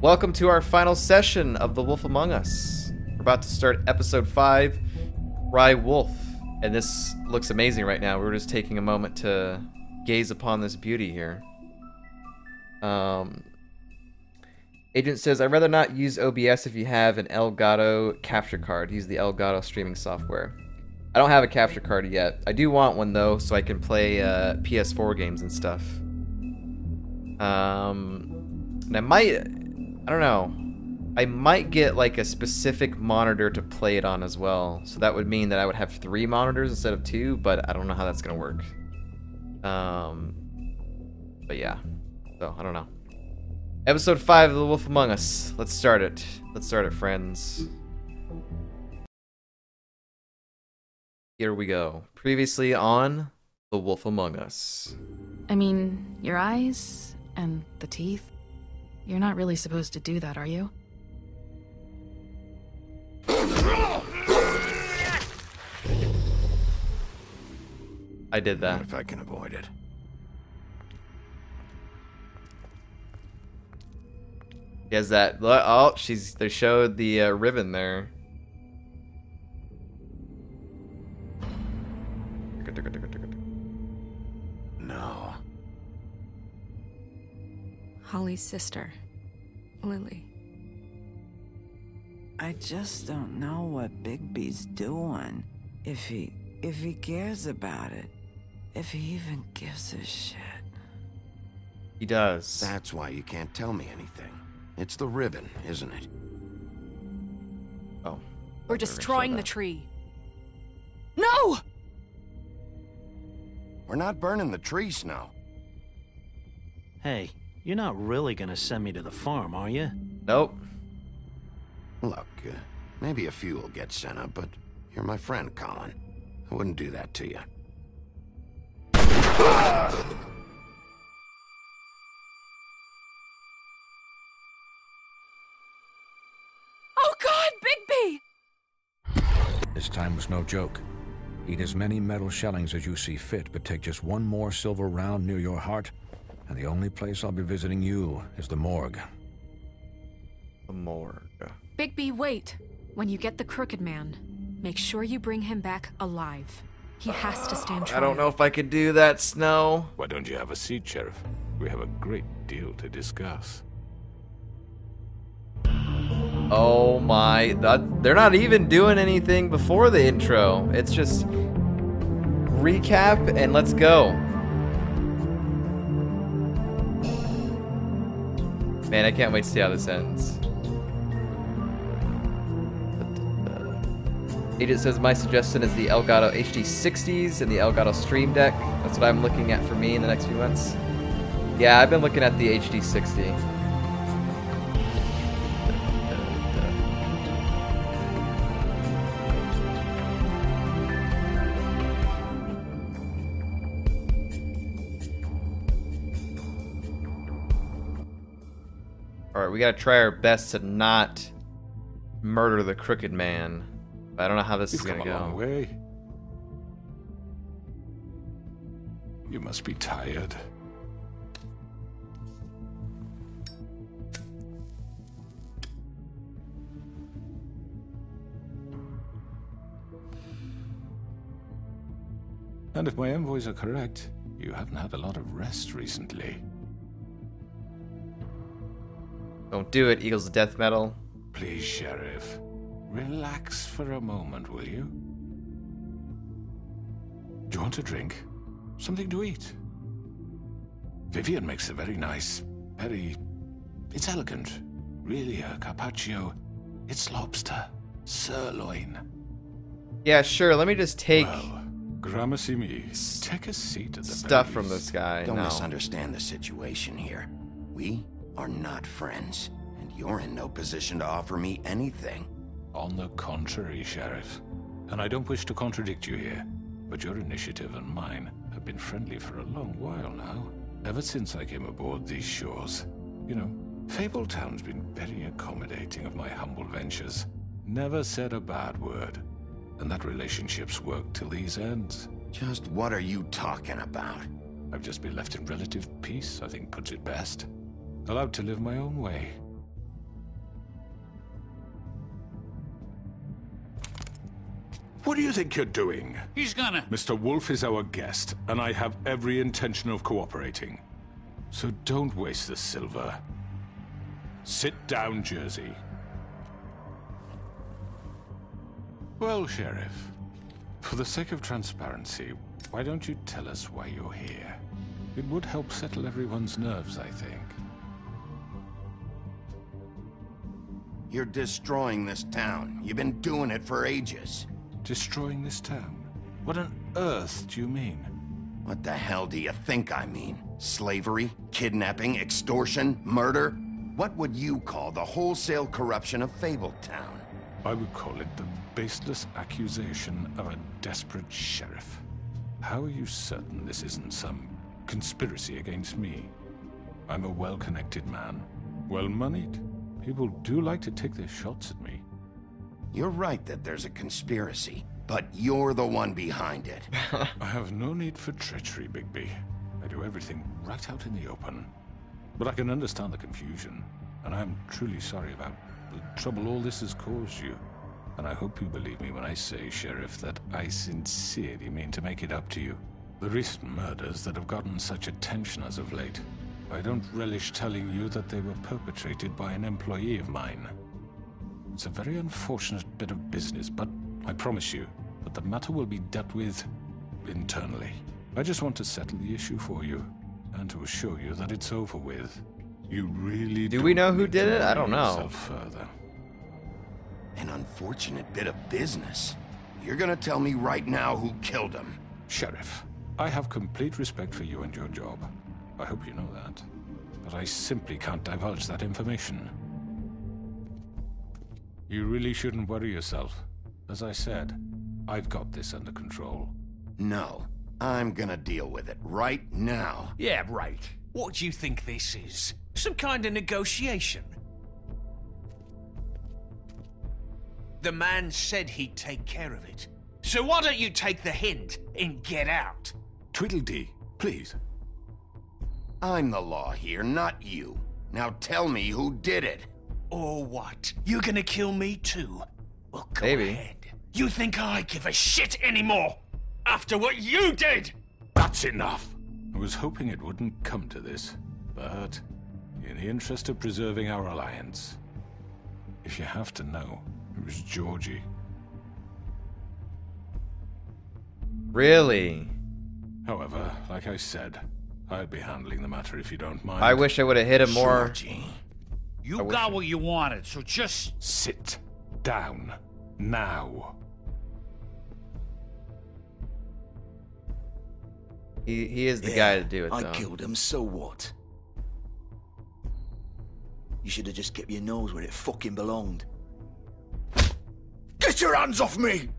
Welcome to our final session of The Wolf Among Us. We're about to start episode 5, Rye Wolf. And this looks amazing right now. We're just taking a moment to gaze upon this beauty here. Agent says, I'd rather not use OBS if you have an Elgato capture card. Use the Elgato streaming software. I don't have a capture card yet. I do want one though, so I can play PS4 games and stuff. And I don't know. I might get like a specific monitor to play it on as well. So that would mean that I would have 3 monitors instead of 2, but I don't know how that's gonna work. But yeah. So I don't know. Episode 5 of The Wolf Among Us. Let's start it. Let's start it, friends. Here we go. Previously on The Wolf Among Us. I mean, your eyes and the teeth. You're not really supposed to do that, are you? I did that. What if I can avoid it? He has that. Oh, they showed the ribbon there. No. Holly's sister, Lily. I just don't know what Bigby's doing. If he cares about it. If he even gives a shit. He does. That's why you can't tell me anything. It's the ribbon, isn't it? Oh. We're destroying the tree. No! We're not burning the tree, Snow. Hey, you're not really gonna send me to the farm, are you? Nope. Look, maybe a few will get sent up, but you're my friend, Colin. I wouldn't do that to you. Oh God, Bigby! This time was no joke. Eat as many metal shellings as you see fit, but take just one more silver round near your heart, and the only place I'll be visiting you is the morgue. The morgue. Bigby, wait. When you get the Crooked Man, make sure you bring him back alive. He has to stand trial. I don't know if I could do that, Snow. Why don't you have a seat, Sheriff? We have a great deal to discuss. Oh my, they're not even doing anything before the intro. It's just recap and let's go. Man, I can't wait to see how this ends. Agent says my suggestion is the Elgato HD60s and the Elgato Stream Deck. That's what I'm looking at for me in the next few months. Yeah, I've been looking at the HD60. Alright, we gotta try our best to not murder the Crooked Man. But I don't know how this is gonna go. You've come a long way. You must be tired. And if my envoys are correct, you haven't had a lot of rest recently. Don't do it, Eagles of Death Metal. Please, Sheriff. Relax for a moment, will you? Do you want a drink? Something to eat? Vivian makes a very nice, it's elegant. Really a carpaccio. It's lobster. Sirloin. Yeah, sure, let me just take Well, gramercy me. Take a seat at the stuff very from least. this guy. Don't No. misunderstand the situation here. We are not friends, and you're in no position to offer me anything. On the contrary, Sheriff. And I don't wish to contradict you here, but your initiative and mine have been friendly for a long while now. Ever since I came aboard these shores. You know, Fabletown's been very accommodating of my humble ventures. Never said a bad word. And that relationship's worked till these ends. Just what are you talking about? I've just been left in relative peace, I think puts it best. Allowed to live my own way. What do you think you're doing? He's gonna... Mr. Wolf is our guest, and I have every intention of cooperating. So don't waste the silver. Sit down, Jersey. Well, Sheriff, for the sake of transparency, why don't you tell us why you're here? It would help settle everyone's nerves, I think. You're destroying this town. You've been doing it for ages. Destroying this town? What on earth do you mean? What the hell do you think I mean? Slavery? Kidnapping? Extortion? Murder? What would you call the wholesale corruption of Fabletown? I would call it the baseless accusation of a desperate sheriff. How are you certain this isn't some conspiracy against me? I'm a well-connected man, well-moneyed. People do like to take their shots at me. You're right that there's a conspiracy, but you're the one behind it. I have no need for treachery, Bigby. I do everything right out in the open. But I can understand the confusion, and I'm truly sorry about the trouble all this has caused you. And I hope you believe me when I say, Sheriff, that I sincerely mean to make it up to you. The recent murders that have gotten such attention as of late, I don't relish telling you that they were perpetrated by an employee of mine. It's a very unfortunate bit of business, but I promise you that the matter will be dealt with internally. I just want to settle the issue for you, and to assure you that it's over with. You really Do we know who did it? I don't know. Further. An unfortunate bit of business. You're gonna tell me right now who killed him. Sheriff, I have complete respect for you and your job. I hope you know that. But I simply can't divulge that information. You really shouldn't worry yourself. As I said, I've got this under control. No, I'm gonna deal with it right now. Yeah, right. What do you think this is? Some kind of negotiation? The man said he'd take care of it. So why don't you take the hint and get out? Tweedledee, please. I'm the law here, not you. Now tell me who did it. Or what? You're gonna kill me too? Well, go Maybe. ahead. You think I give a shit anymore? After what you did? That's enough. I was hoping it wouldn't come to this, but in the interest of preserving our alliance, if you have to know, it was Georgie. Really? However, like I said, I'd be handling the matter if you don't mind. I wish I would have hit him more. Georgie. You got what you wanted, so just... Sit down. Now. He is the guy to do it, I though. killed him, so what? You should have just kept your nose where it fucking belonged. Get your hands off me!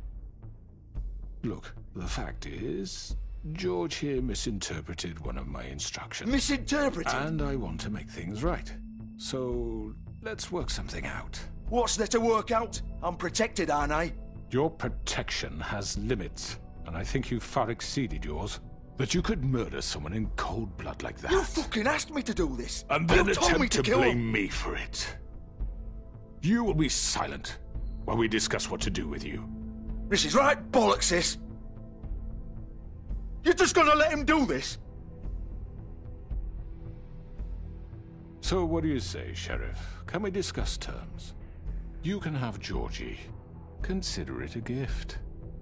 Look, the fact is, George here misinterpreted one of my instructions. Misinterpreted? And I want to make things right. So, let's work something out. What's there to work out? I'm protected, aren't I? Your protection has limits, and I think you've far exceeded yours. That you could murder someone in cold blood like that. You fucking asked me to do this! And then You told me attempt to kill blame him. me for it. You will be silent while we discuss what to do with you. This is right bollocks, sis! You're just gonna let him do this? So what do you say, Sheriff? Can we discuss terms? You can have Georgie. Consider it a gift,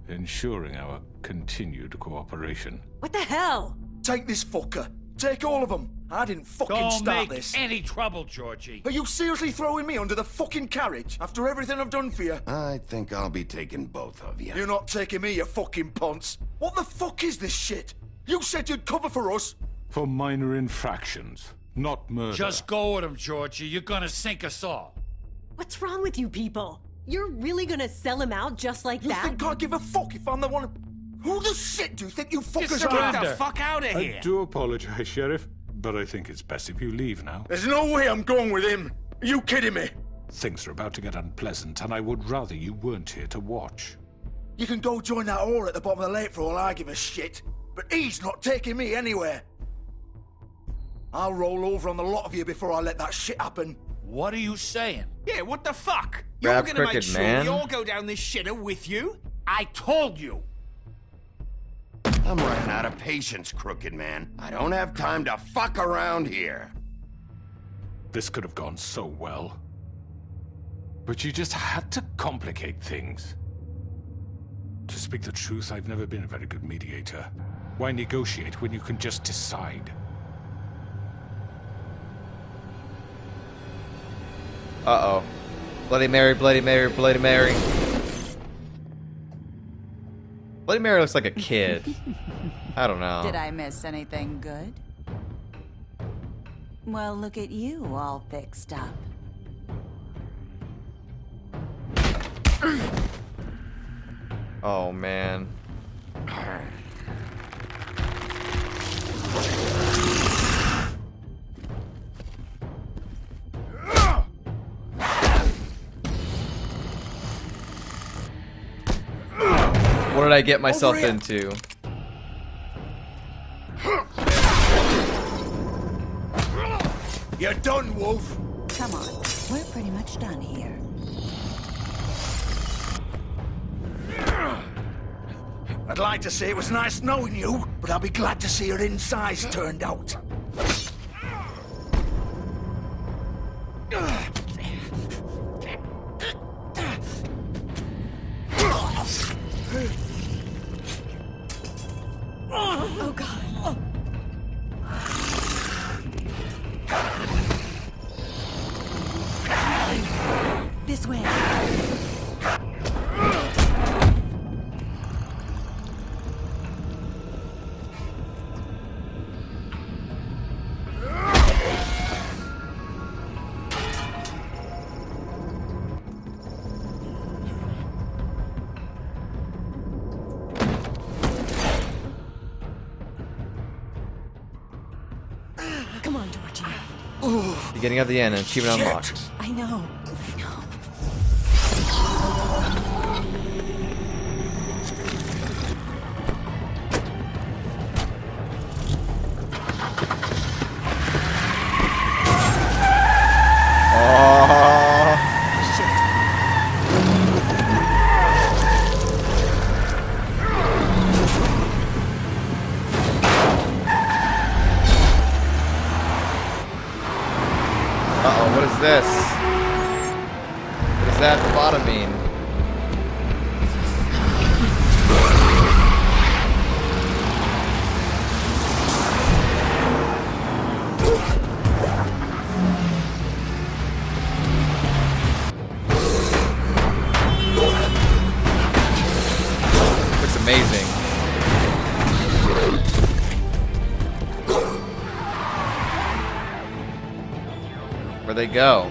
ensuring our continued cooperation. What the hell? Take this fucker. Take all of them. I didn't fucking start this. any trouble, Georgie. Are you seriously throwing me under the fucking carriage after everything I've done for you? I think I'll be taking both of you. You're not taking me, you fucking ponce. What the fuck is this shit? You said you'd cover for us. For minor infractions, not murder. Just go with him, Georgie. You're gonna sink us all. What's wrong with you people? You're really gonna sell him out just like You that? think I give a fuck if I'm the one? Who the shit do you think you fuckers Get are? the fuck out of I here. do apologize, Sheriff, but I think it's best if you leave now. There's no way I'm going with him. Are you kidding me? Things are about to get unpleasant, and I would rather you weren't here to watch. You can go join that whore at the bottom of the lake for all I give a shit. But he's not taking me anywhere. I'll roll over on the lot of you before I let that shit happen. What are you saying? Yeah, what the fuck? Grab You're gonna make Crooked sure Man. we all go down this shitter with you? I told you! I'm running out of patience, Crooked Man. I don't have time to fuck around here. This could have gone so well. But you just had to complicate things. To speak the truth, I've never been a very good mediator. Why negotiate when you can just decide? Uh-oh. Bloody Mary, Bloody Mary, Bloody Mary. Bloody Mary looks like a kid. I don't know. Did I miss anything good? Well, look at you, all fixed up. Oh, man. What did I get myself into? You're done, Wolf. Come on, we're pretty much done here. I'd like to say it was nice knowing you, but I'll be glad to see your insides turned out. Oh, God. This way. Come on, Georgie. Beginning of the end, and achievement unlocked. I know. Uh-oh, what is this? What does that at the bottom mean? Looks amazing. Where'd they go?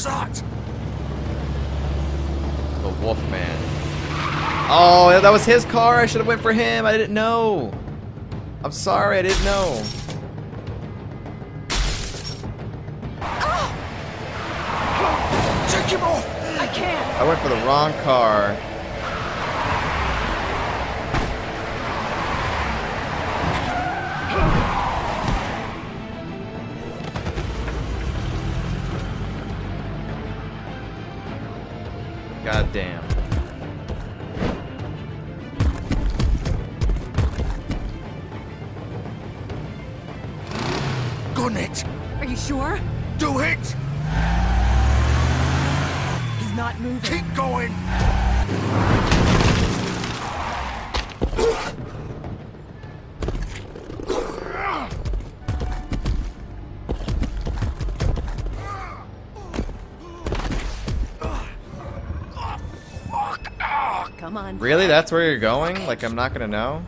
that? The Wolfman. Oh, that was his car. I should have went for him. I didn't know. I'm sorry, I didn't know. Take him off! I can't. I went for the wrong car. God damn. Gun it! Are you sure? Do it! He's not moving. Keep going! Come on. Really? That's where you're going? Like I'm not gonna know?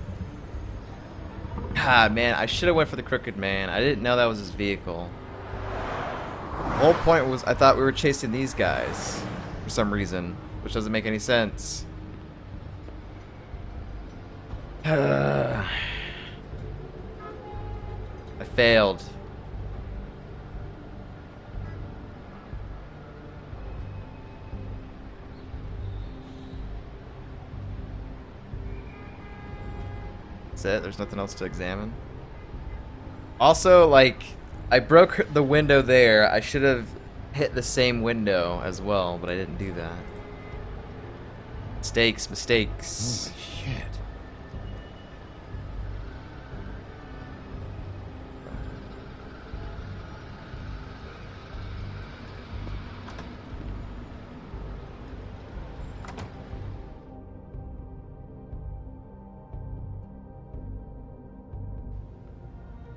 Ah, man, I should have went for the Crooked Man. I didn't know that was his vehicle. The whole point was I thought we were chasing these guys for some reason, which doesn't make any sense. I failed. That's it. There's nothing else to examine. Also, like, I broke the window there. I should have hit the same window as well, but I didn't do that. Mistakes. Holy shit.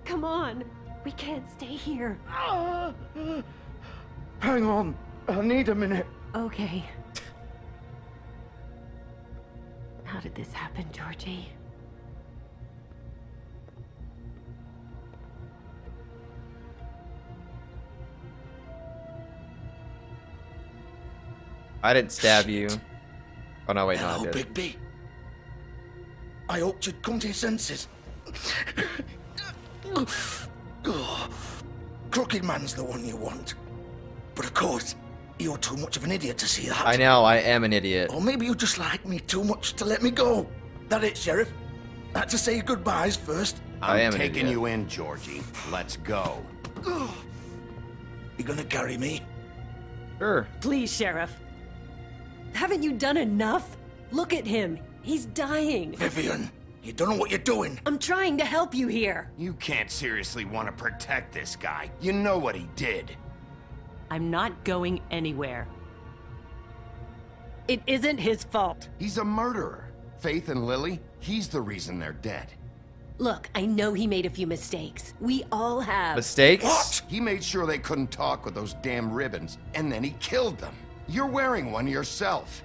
Come on. We can't stay here. Hang on. I need a minute. Okay. How did this happen, Georgie? I didn't stab you. Oh no, wait, no, I Hello, did. Bigby. I hoped you'd come to your senses. Crooked Man's the one you want. But of course, you're too much of an idiot to see that. I know, I am an idiot. Or maybe you just like me too much to let me go. That it, Sheriff? I had to say your goodbyes first. I'm taking you in, Georgie. Let's go. You gonna carry me? Sure. Please, Sheriff. Haven't you done enough? Look at him. He's dying. Vivian, you don't know what you're doing. I'm trying to help you here. You can't seriously want to protect this guy. You know what he did. I'm not going anywhere. It isn't his fault. He's a murderer. Faith and Lily, he's the reason they're dead. Look, I know he made a few mistakes. We all have. Mistakes? What? He made sure they couldn't talk with those damn ribbons, and then he killed them. You're wearing one yourself.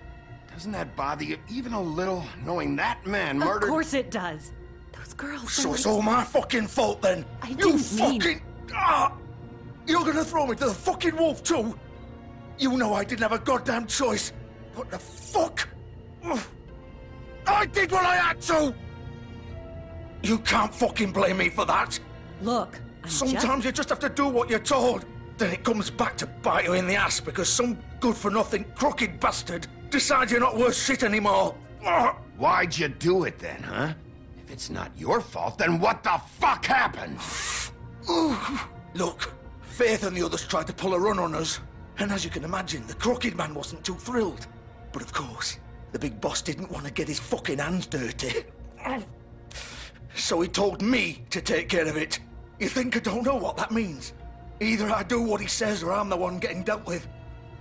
Doesn't that bother you even a little, knowing that man murdered... Of course it does. Those girls... So it's all my fucking fault then? I You didn't mean... fucking... You're gonna throw me to the fucking wolf too? You know I didn't have a goddamn choice. What the fuck? I did what I had to! You can't fucking blame me for that. Look, Sometimes you just have to do what you're told. Then it comes back to bite you in the ass because some good-for-nothing crooked bastard decides you're not worth shit anymore. Why'd you do it then, huh? If it's not your fault, then what the fuck happened? Look, Faith and the others tried to pull a run on us. And as you can imagine, the Crooked Man wasn't too thrilled. But of course, the big boss didn't want to get his fucking hands dirty. So he told me to take care of it. You think I don't know what that means? Either I do what he says or I'm the one getting dealt with.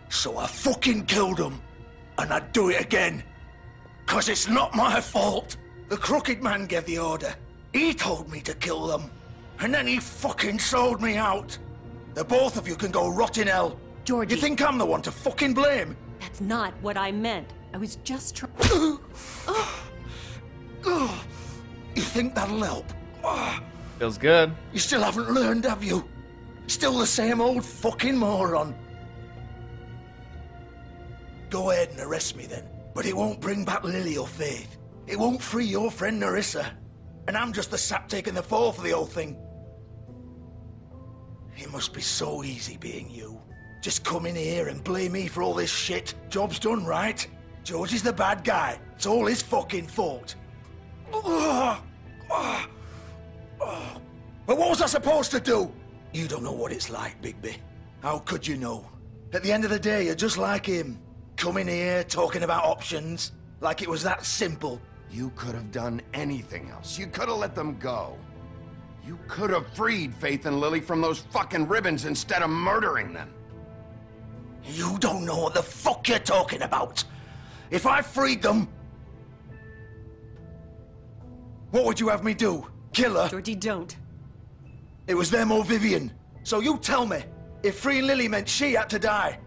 So I fucking killed him. And I'd do it again. 'Cause it's not my fault. The Crooked Man gave the order. He told me to kill them. And then he fucking sold me out. The both of you can go rot in hell. Georgie. You think I'm the one to fucking blame? That's not what I meant. I was just trying... You think that'll help? Feels good. You still haven't learned, have you? Still the same old fucking moron. Go ahead and arrest me then. But it won't bring back Lily or Faith. It won't free your friend Nerissa. And I'm just the sap taking the fall for the whole thing. It must be so easy being you. Just come in here and blame me for all this shit. Job's done, right? George is the bad guy. It's all his fucking fault. But what was I supposed to do? You don't know what it's like, Bigby. How could you know? At the end of the day, you're just like him. Coming here, talking about options. Like it was that simple. You could have done anything else. You could have let them go. You could have freed Faith and Lily from those fucking ribbons instead of murdering them. You don't know what the fuck you're talking about. If I freed them... What would you have me do? Kill her? Georgie, don't. It was them or Vivian. So you tell me, if freeing Lily meant she had to die.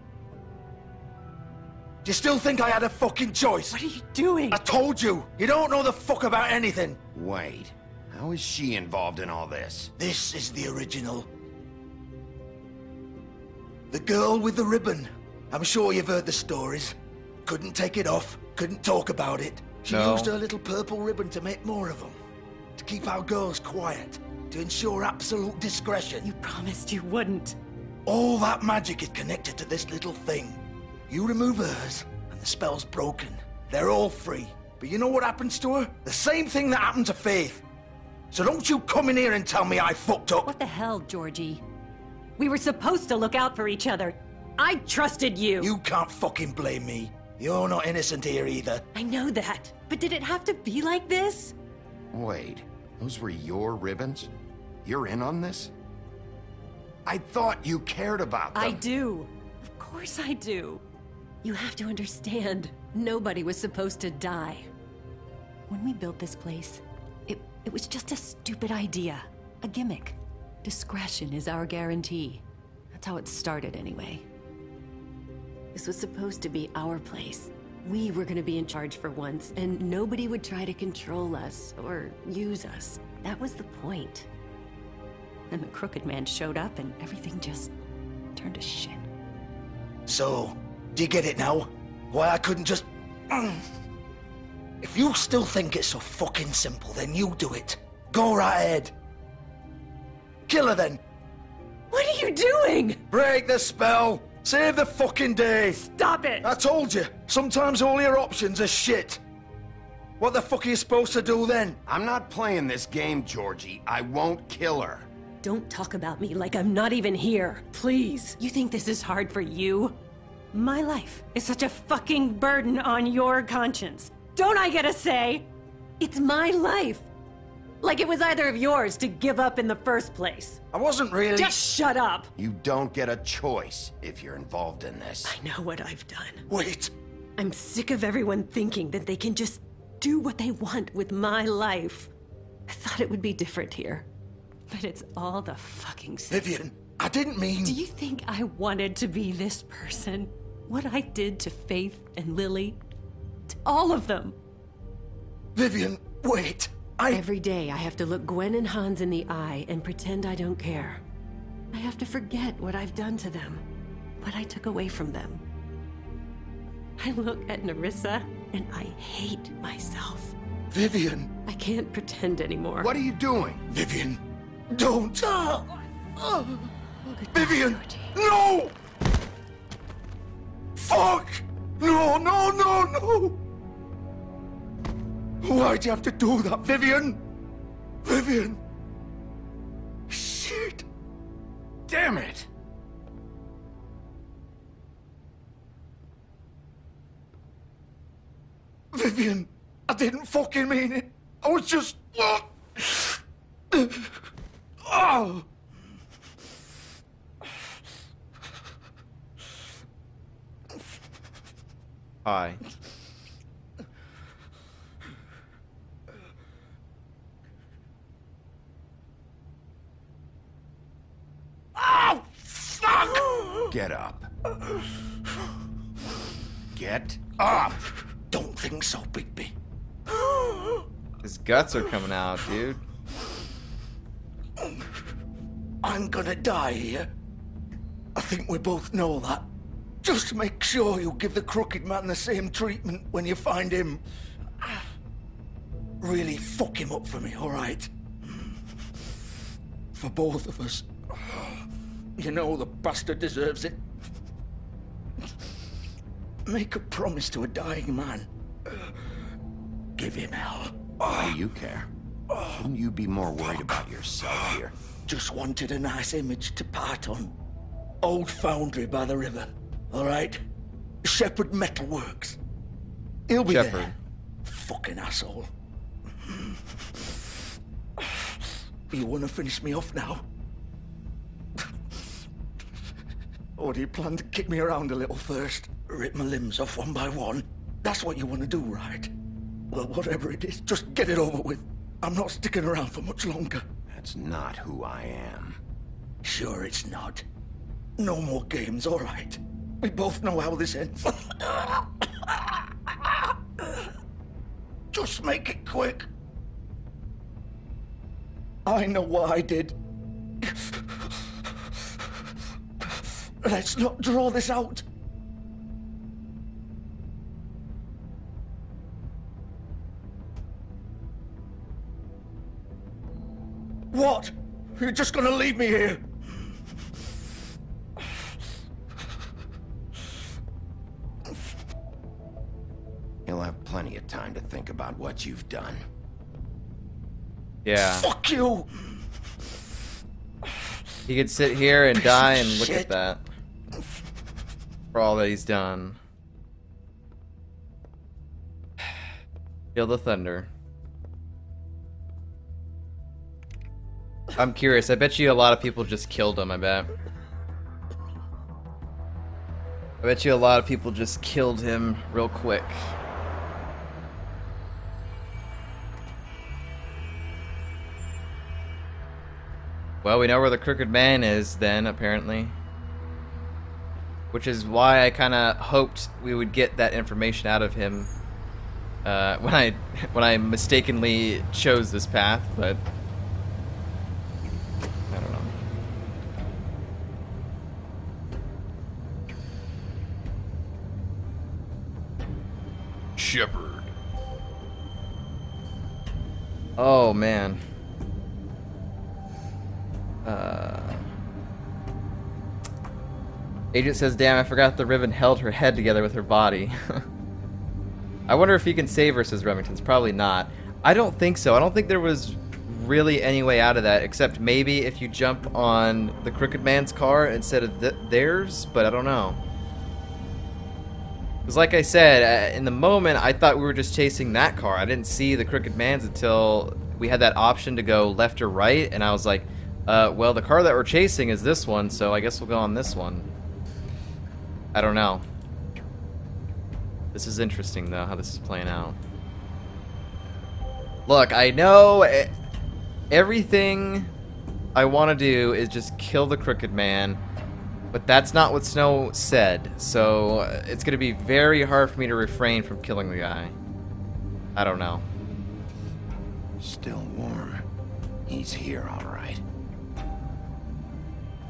Do you still think I had a fucking choice? What are you doing? I told you, you don't know the fuck about anything. Wait, How is she involved in all this? This is the original. The girl with the ribbon. I'm sure you've heard the stories. Couldn't take it off, couldn't talk about it. She used her little purple ribbon to make more of them. To keep our girls quiet. To ensure absolute discretion. You promised you wouldn't. All that magic is connected to this little thing. You remove hers, and the spell's broken. They're all free. But you know what happens to her? The same thing that happened to Faith. So don't you come in here and tell me I fucked up. What the hell, Georgie? We were supposed to look out for each other. I trusted you. You can't fucking blame me. You're not innocent here either. I know that. But did it have to be like this? Wait, those were your ribbons? You're in on this? I thought you cared about them. I do. Of course I do. You have to understand, nobody was supposed to die. When we built this place, it was just a stupid idea. A gimmick. Discretion is our guarantee. That's how it started anyway. This was supposed to be our place. We were gonna be in charge for once, and nobody would try to control us or use us. That was the point. And the Crooked Man showed up and everything just turned to shit. So, do you get it now? Why I couldn't just... If you still think it's so fucking simple, then you do it. Go right ahead. Kill her then. What are you doing? Break the spell. Save the fucking day. Stop it. I told you, sometimes all your options are shit. What the fuck are you supposed to do then? I'm not playing this game, Georgie. I won't kill her. Don't talk about me like I'm not even here, please. You think this is hard for you? My life is such a fucking burden on your conscience. Don't I get a say? It's my life. Like it was either of yours to give up in the first place. I wasn't really... Just shut up. You don't get a choice if you're involved in this. I know what I've done. Wait. I'm sick of everyone thinking that they can just do what they want with my life. I thought it would be different here. But it's all the fucking same. Vivian, I didn't mean... Do you think I wanted to be this person? What I did to Faith and Lily? To all of them. Vivian, wait. Every day I have to look Gwen and Hans in the eye and pretend I don't care. I have to forget what I've done to them. What I took away from them. I look at Nerissa and I hate myself. Vivian. I can't pretend anymore. What are you doing? Vivian, don't. Vivian, no! Fuck! No, no, no, no! Why'd you have to do that, Vivian? Vivian! Shit! Damn it! Vivian, I didn't fucking mean it. I was just... Oh! Hi. Oh, fuck! Get up. Get up! Don't think so, Bigby. His guts are coming out, dude. I'm gonna die here. I think we both know that. Just make sure you give the Crooked Man the same treatment when you find him. Really fuck him up for me, alright? For both of us. You know the bastard deserves it. Make a promise to a dying man. Give him hell. Why do you care? Shouldn't you be more worried about yourself here? Just wanted a nice image to part on. Old foundry by the river. Alright? Shepherd Metalworks. He'll be Shepherd. there. Fucking asshole. You wanna finish me off now? Or do you plan to kick me around a little first? Rip my limbs off one by one? That's what you wanna do, right? Well, whatever it is, just get it over with. I'm not sticking around for much longer. That's not who I am. Sure it's not. No more games, alright? We both know how this ends. Just make it quick. I know what I did. Let's not draw this out. What? You're just gonna leave me here? You'll have plenty of time to think about what you've done. Yeah. Fuck you! He could sit here and die and look at that. For all that he's done. Feel the thunder. I'm curious. I bet you a lot of people just killed him, I bet. I bet you a lot of people just killed him real quick. Well, we know where the Crooked Man is then, apparently. Which is why I kind of hoped we would get that information out of him when I mistakenly chose this path, but I don't know. Shepherd. Oh man. Agent says, damn, I forgot the ribbon held her head together with her body. I wonder if he can save her, says Remington's. Probably not. I don't think so. I don't think there was really any way out of that, except maybe if you jump on the Crooked Man's car instead of theirs, but I don't know. Because like I said, in the moment, I thought we were just chasing that car. I didn't see the Crooked Man's until we had that option to go left or right, and I was like, well, the car that we're chasing is this one, so I guess we'll go on this one. I don't know. This is interesting, though, how this is playing out. Look, I know everything I want to do is just kill the Crooked Man, but that's not what Snow said, so it's going to be very hard for me to refrain from killing the guy. I don't know. Still warm. He's here, all right.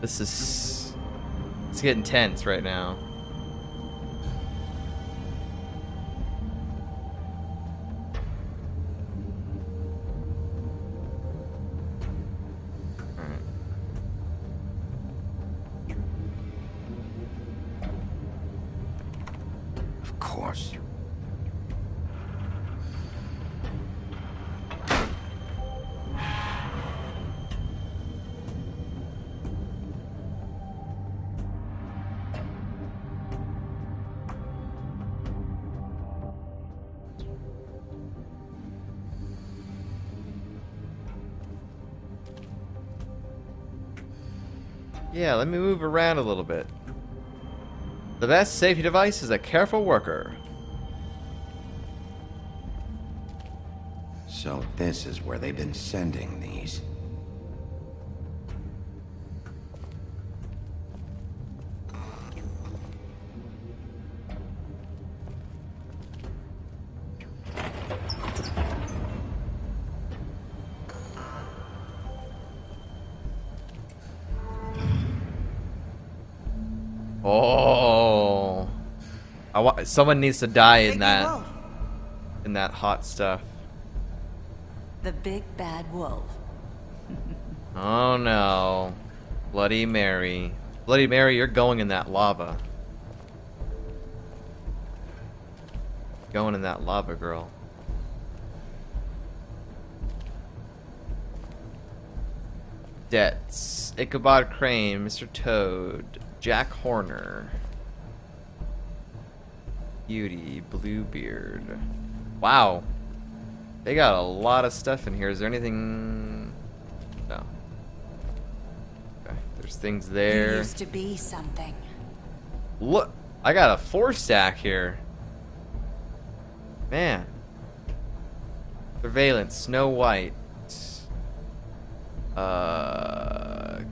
This is... It's getting tense right now. Of course. Yeah, let me move around a little bit. The best safety device is a careful worker. So this is where they've been sending these. Oh, someone needs to die in that hot stuff. The big bad wolf. Oh no, Bloody Mary, Bloody Mary, you're going in that lava. Going in that lava, girl. Debts, Ichabod Crane, Mr. Toad, Jack Horner, Beauty, Bluebeard. Wow. They got a lot of stuff in here. Is there anything? No. Okay, there's things there. You used to be something. Look, I got a 4-stack here. Man. Surveillance, Snow White.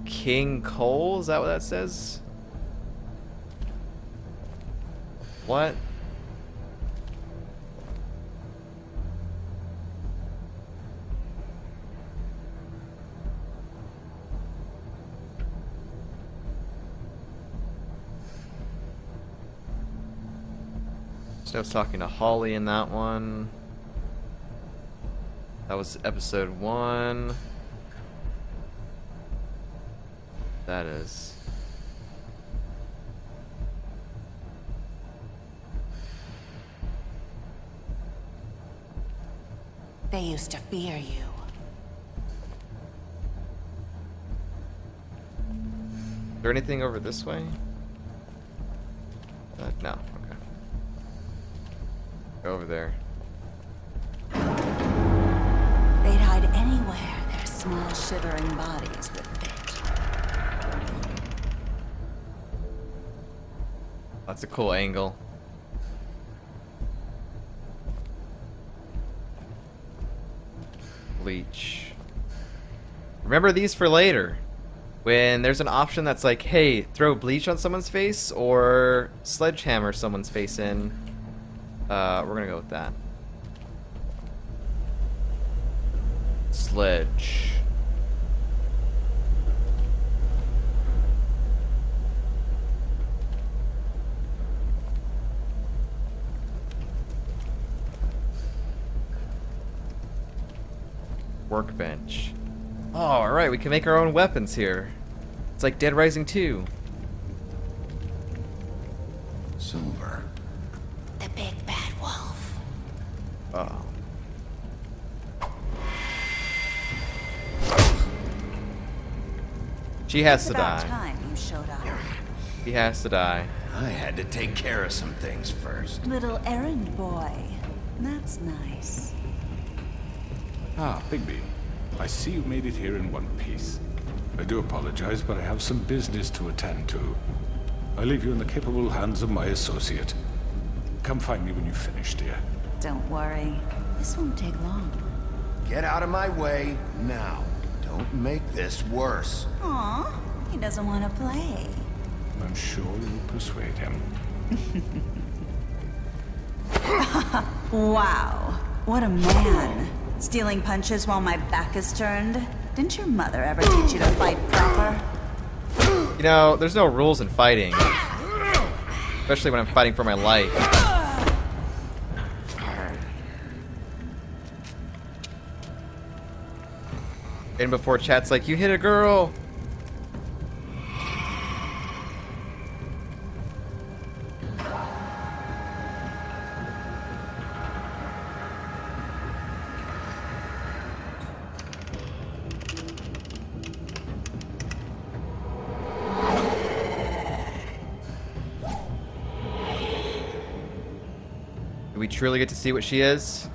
King Cole, is that what that says? What? Snow's talking to Holly in that one. That was episode 1. That is. They used to fear you. Is there anything over this way? No. Okay. Go over there. They'd hide anywhere their small shivering bodies would fit. That's a cool angle. Bleach. Remember these for later. When there's an option that's like, hey, throw bleach on someone's face or sledgehammer someone's face in. We're gonna go with that. Sledge. Workbench. Oh, alright, we can make our own weapons here. It's like Dead Rising 2. Silver. The big bad wolf. Uh-oh. She has to die. Time you showed up. He has to die. I had to take care of some things first. Little errand boy. That's nice. Ah, Bigby. I see you made it here in one piece. I do apologize, but I have some business to attend to. I leave you in the capable hands of my associate. Come find me when you've finished, dear. Don't worry. This won't take long. Get out of my way now. Don't make this worse. Aw, he doesn't want to play. I'm sure you'll persuade him. Wow, what a man. Stealing punches while my back is turned? Didn't your mother ever teach you to fight proper? You know, there's no rules in fighting. Especially when I'm fighting for my life. And before chat's like, you hit a girl! Do we truly get to see what she is?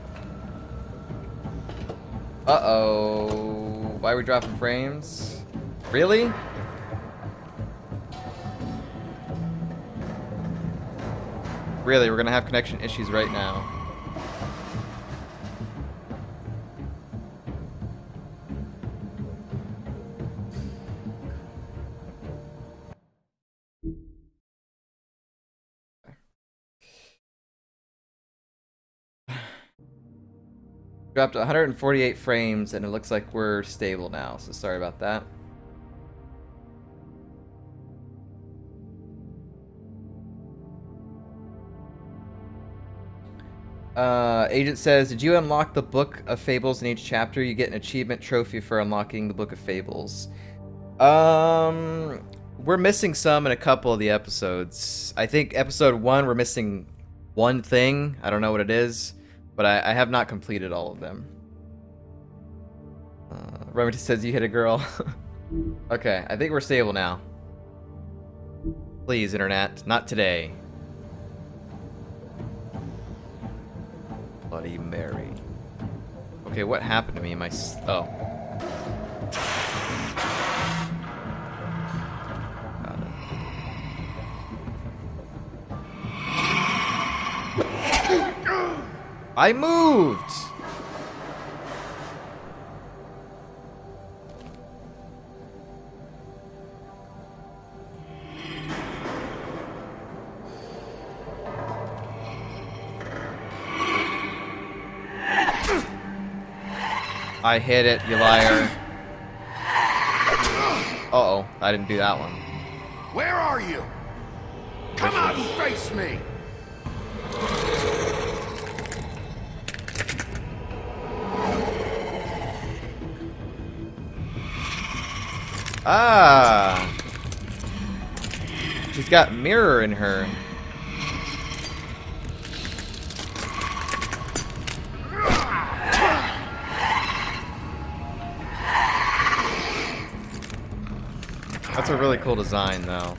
Uh-oh. Why are we dropping frames? Really? Really, we're gonna have connection issues right now. Dropped 148 frames and it looks like we're stable now, so sorry about that. Agent says, did you unlock the Book of Fables in each chapter? You get an achievement trophy for unlocking the Book of Fables. We're missing some in a couple of the episodes. I think episode 1 we're missing one thing. I don't know what it is. But I have not completed all of them. Remedy says you hit a girl. Okay, I think we're stable now. Please, internet, not today. Bloody Mary. Okay, what happened to me? Oh. Got it. I moved! I hit it, you liar. Uh-oh, I didn't do that one. Where are you? Come out and face me! Ah! She's got mirror in her. That's a really cool design, though.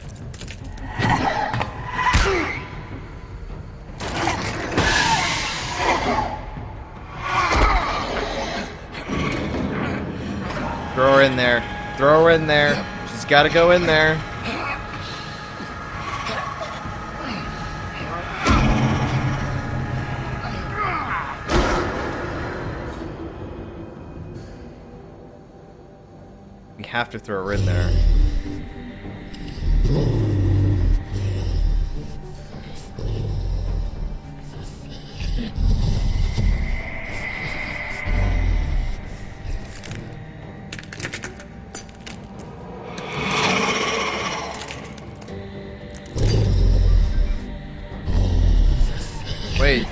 Throw her in there. Throw her in there. She's got to go in there. We have to throw her in there. Wait.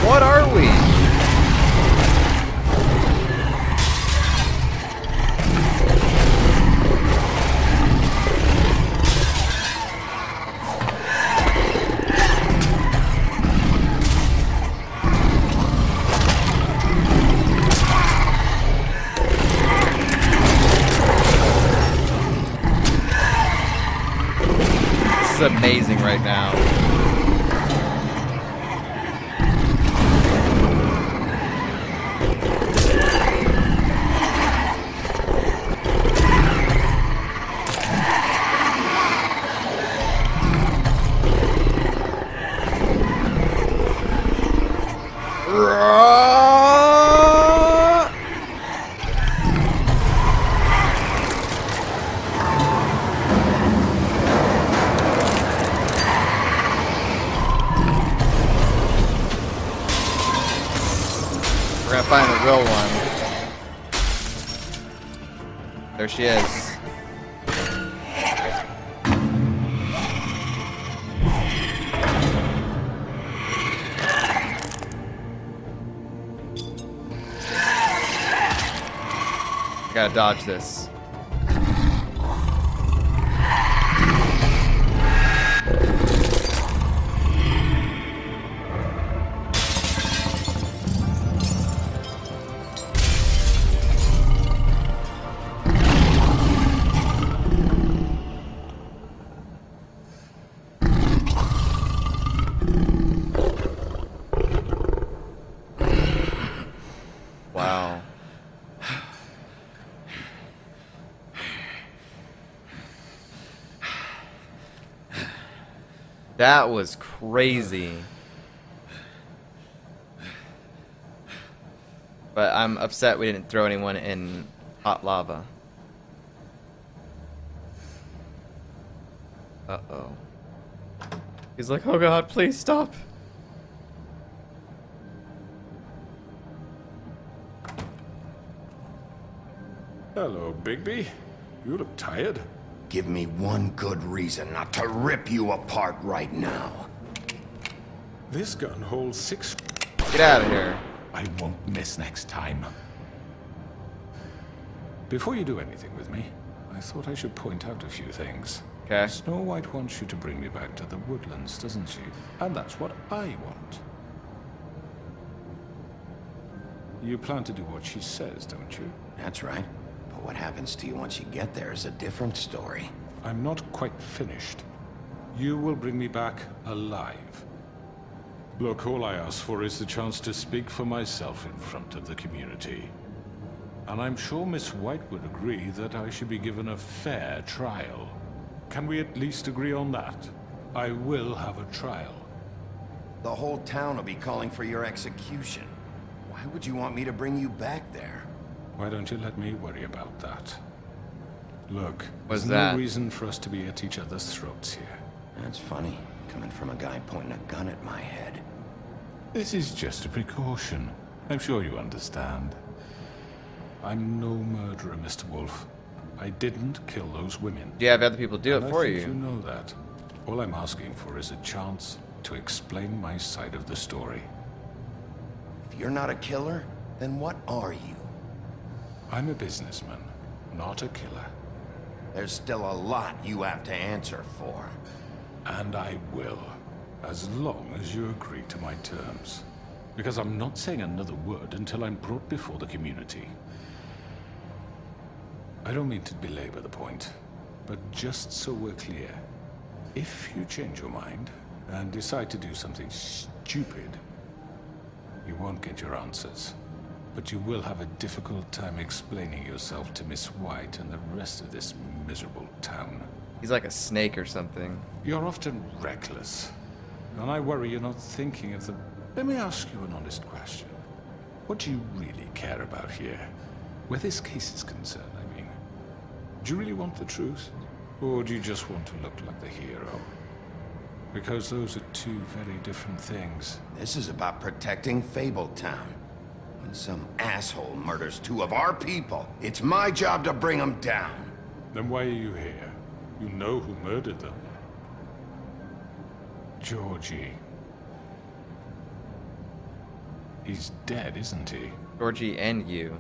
What are we? This is amazing right now. We're gonna find the real one. There she is. I gotta dodge this. Wow. That was crazy. But I'm upset we didn't throw anyone in hot lava. Uh-oh. He's like, oh god, please stop. Hello, Bigby. You look tired. Give me one good reason not to rip you apart right now. This gun holds 6. Get out of here. I won't miss next time. Before you do anything with me, I thought I should point out a few things. Okay. Snow White wants you to bring me back to the woodlands, doesn't she? And that's what I want. You plan to do what she says, don't you? That's right. But what happens to you once you get there is a different story. I'm not quite finished. You will bring me back alive. Look, all I ask for is the chance to speak for myself in front of the community. And I'm sure Miss White would agree that I should be given a fair trial. Can we at least agree on that? I will have a trial. The whole town will be calling for your execution. Why would you want me to bring you back there? Why don't you let me worry about that? Look, What's there's that? no reason for us to be at each other's throats here. That's funny, coming from a guy pointing a gun at my head. This is just a precaution. I'm sure you understand. I'm no murderer, Mr. Wolf. I didn't kill those women. Do you have other people do it And for I think you? You know that. All I'm asking for is a chance to explain my side of the story. If you're not a killer, then what are you? I'm a businessman, not a killer. There's still a lot you have to answer for. And I will, as long as you agree to my terms. Because I'm not saying another word until I'm brought before the community. I don't mean to belabor the point, but just so we're clear, if you change your mind and decide to do something stupid, you won't get your answers. But you will have a difficult time explaining yourself to Miss White and the rest of this miserable town. He's like a snake or something. You're often reckless, and I worry you're not thinking of the... Let me ask you an honest question. What do you really care about here? Where this case is concerned, I mean. Do you really want the truth? Or do you just want to look like the hero? Because those are two very different things. This is about protecting Fabletown. When some asshole murders two of our people, it's my job to bring them down. Then why are you here? You know who murdered them. Georgie. He's dead, isn't he? Georgie and you.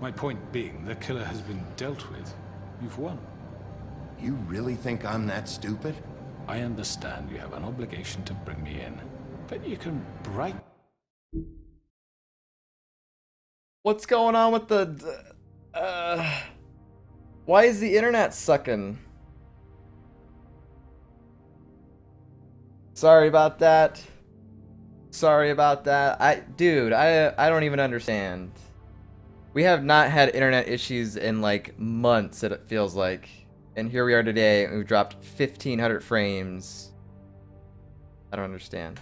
My point being, the killer has been dealt with. You've won. You really think I'm that stupid? I understand you have an obligation to bring me in, but you can bright... What's going on with the... Why is the internet sucking? Sorry about that. Sorry about that. Dude, I don't even understand. We have not had internet issues in like months, it feels like. And here we are today, and we've dropped 1,500 frames. I don't understand.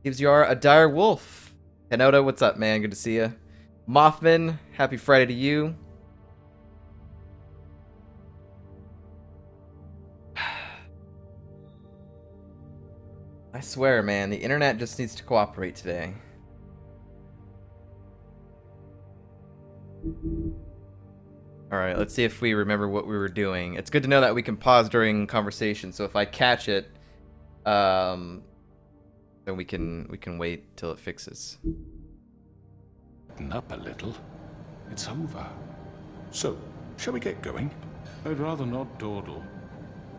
Gives you a dire wolf. Henoda, what's up, man? Good to see you. Mothman, happy Friday to you. I swear, man, the internet just needs to cooperate today. Alright, let's see if we remember what we were doing. It's good to know that we can pause during conversation, so if I catch it, then we can wait till it fixes. Up a little. It's over. So, shall we get going? I'd rather not dawdle.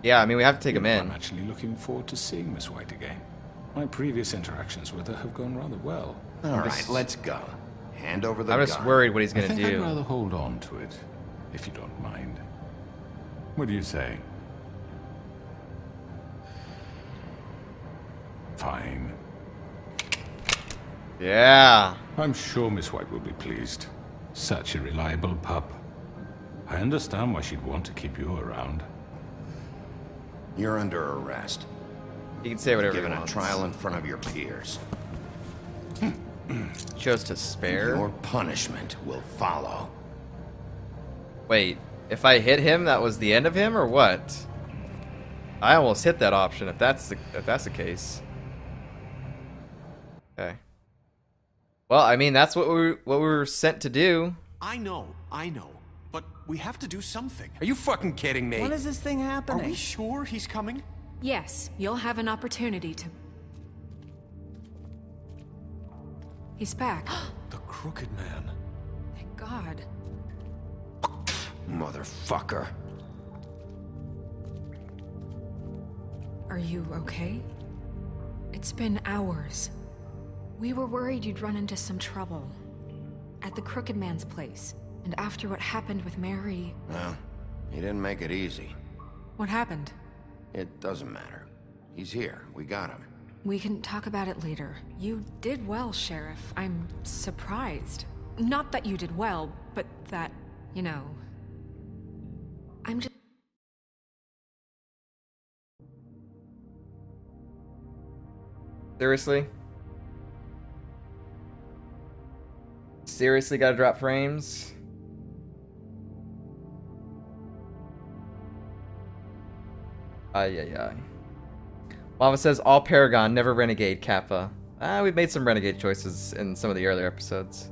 Yeah, I mean, we have to take him in. I'm actually looking forward to seeing Miss White again. My previous interactions with her have gone rather well. All right, let's go. Hand over the gun. I'm just worried what he's gonna I think do. I'd rather hold on to it, if you don't mind. What do you say? Fine. Yeah. I'm sure Miss White will be pleased. Such a reliable pup. I understand why she'd want to keep you around. You're under arrest. You can say whatever Given he a wants. trial in front of your peers. Chose to spare? Your punishment will follow. Wait, if I hit him, that was the end of him, or what? I almost hit that option. If that's the case. Okay. Well, I mean, that's what we were sent to do. I know. But we have to do something. Are you fucking kidding me? When is this thing happening? Are we sure he's coming? Yes, you'll have an opportunity to He's back. The Crooked Man. Thank God. Motherfucker. Are you okay? It's been hours. We were worried you'd run into some trouble. At the Crooked Man's place. And after what happened with Mary... Well, he didn't make it easy. What happened? It doesn't matter. He's here. We got him. We can talk about it later. You did well, Sheriff. I'm surprised. Not that you did well, but that, you know... I'm just... Seriously? Seriously gotta drop frames? Ay, ay, ay. Lava says, all Paragon, never Renegade, Kappa. We've made some Renegade choices in some of the earlier episodes.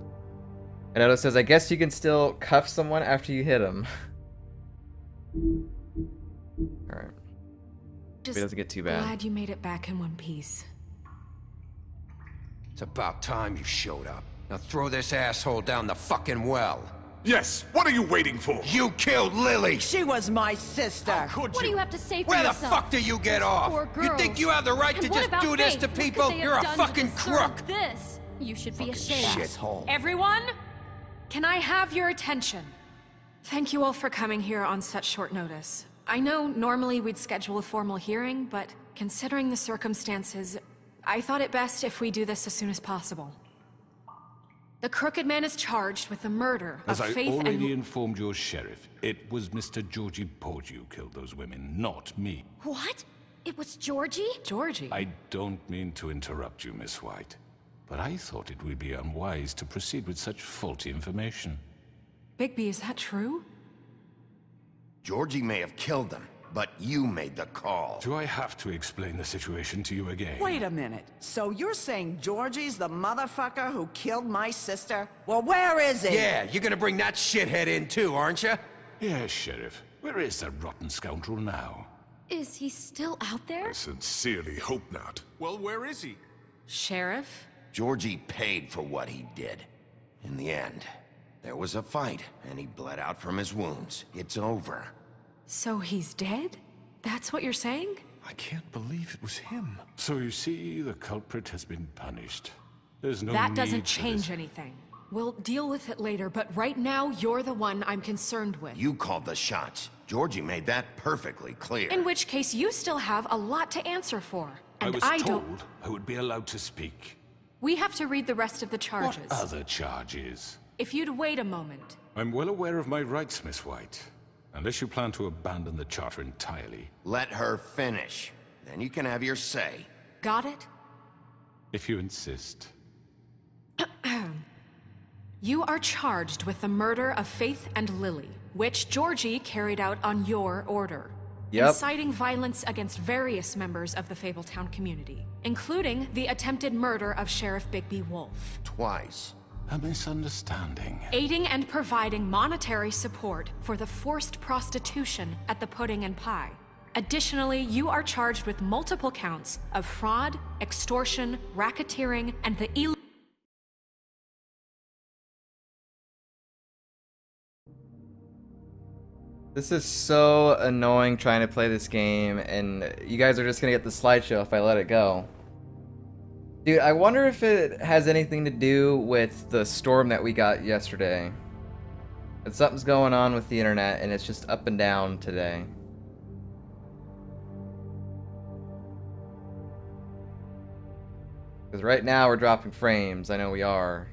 And Odo says, I guess you can still cuff someone after you hit him. Alright. It doesn't get too bad. Glad you made it back in one piece. It's about time you showed up. Now throw this asshole down the fucking well. Yes, what are you waiting for? You killed Lily! She was my sister. How could What do you have to say for Where yourself? the fuck do you get off? Poor You girls. think you have the right And to what just about do this Faith? to What could people? they have You're a done to fucking deserve crook! This. You should be ashamed. Shithole. Everyone, can I have your attention? Thank you all for coming here on such short notice. I know normally we'd schedule a formal hearing, but considering the circumstances, I thought it best if we do this as soon as possible. The Crooked Man is charged with the murder As of I Faith already and... informed your sheriff, it was Mr. Georgie Porgy who killed those women, not me. What? It was Georgie? Georgie? I don't mean to interrupt you, Miss White, but I thought it would be unwise to proceed with such faulty information. Bigby, is that true? Georgie may have killed them, but you made the call. Do I have to explain the situation to you again? Wait a minute. So you're saying Georgie's the motherfucker who killed my sister? Well, where is he? Yeah, you're gonna bring that shithead in too, aren't you? Yes, Sheriff. Where is that rotten scoundrel now? Is he still out there? I sincerely hope not. Well, where is he? Sheriff? Georgie paid for what he did. In the end, there was a fight, and he bled out from his wounds. It's over. So he's dead? That's what you're saying? I can't believe it was him. So you see, the culprit has been punished. There's no That need doesn't for change this. anything. We'll deal with it later, but right now, you're the one I'm concerned with. You called the shots. Georgie made that perfectly clear. In which case, you still have a lot to answer for. I And was I told don't... I would be allowed to speak. We have to read the rest of the charges. What other charges? If you'd wait a moment. I'm well aware of my rights, Miss White. Unless you plan to abandon the charter entirely. Let her finish. Then you can have your say. Got it? If you insist. You are charged with the murder of Faith and Lily, which Georgie carried out on your order. Yep. Inciting violence against various members of the Fabletown community, including the attempted murder of Sheriff Bigby Wolf. Twice. A misunderstanding. Aiding and providing monetary support for the forced prostitution at the Pudding and Pie. Additionally, you are charged with multiple counts of fraud, extortion, racketeering, and the illegal... This is so annoying trying to play this game, and you guys are just gonna get the slideshow if I let it go. Dude, I wonder if it has anything to do with the storm that we got yesterday. But something's going on with the internet, and it's just up and down today. Because right now we're dropping frames, I know we are.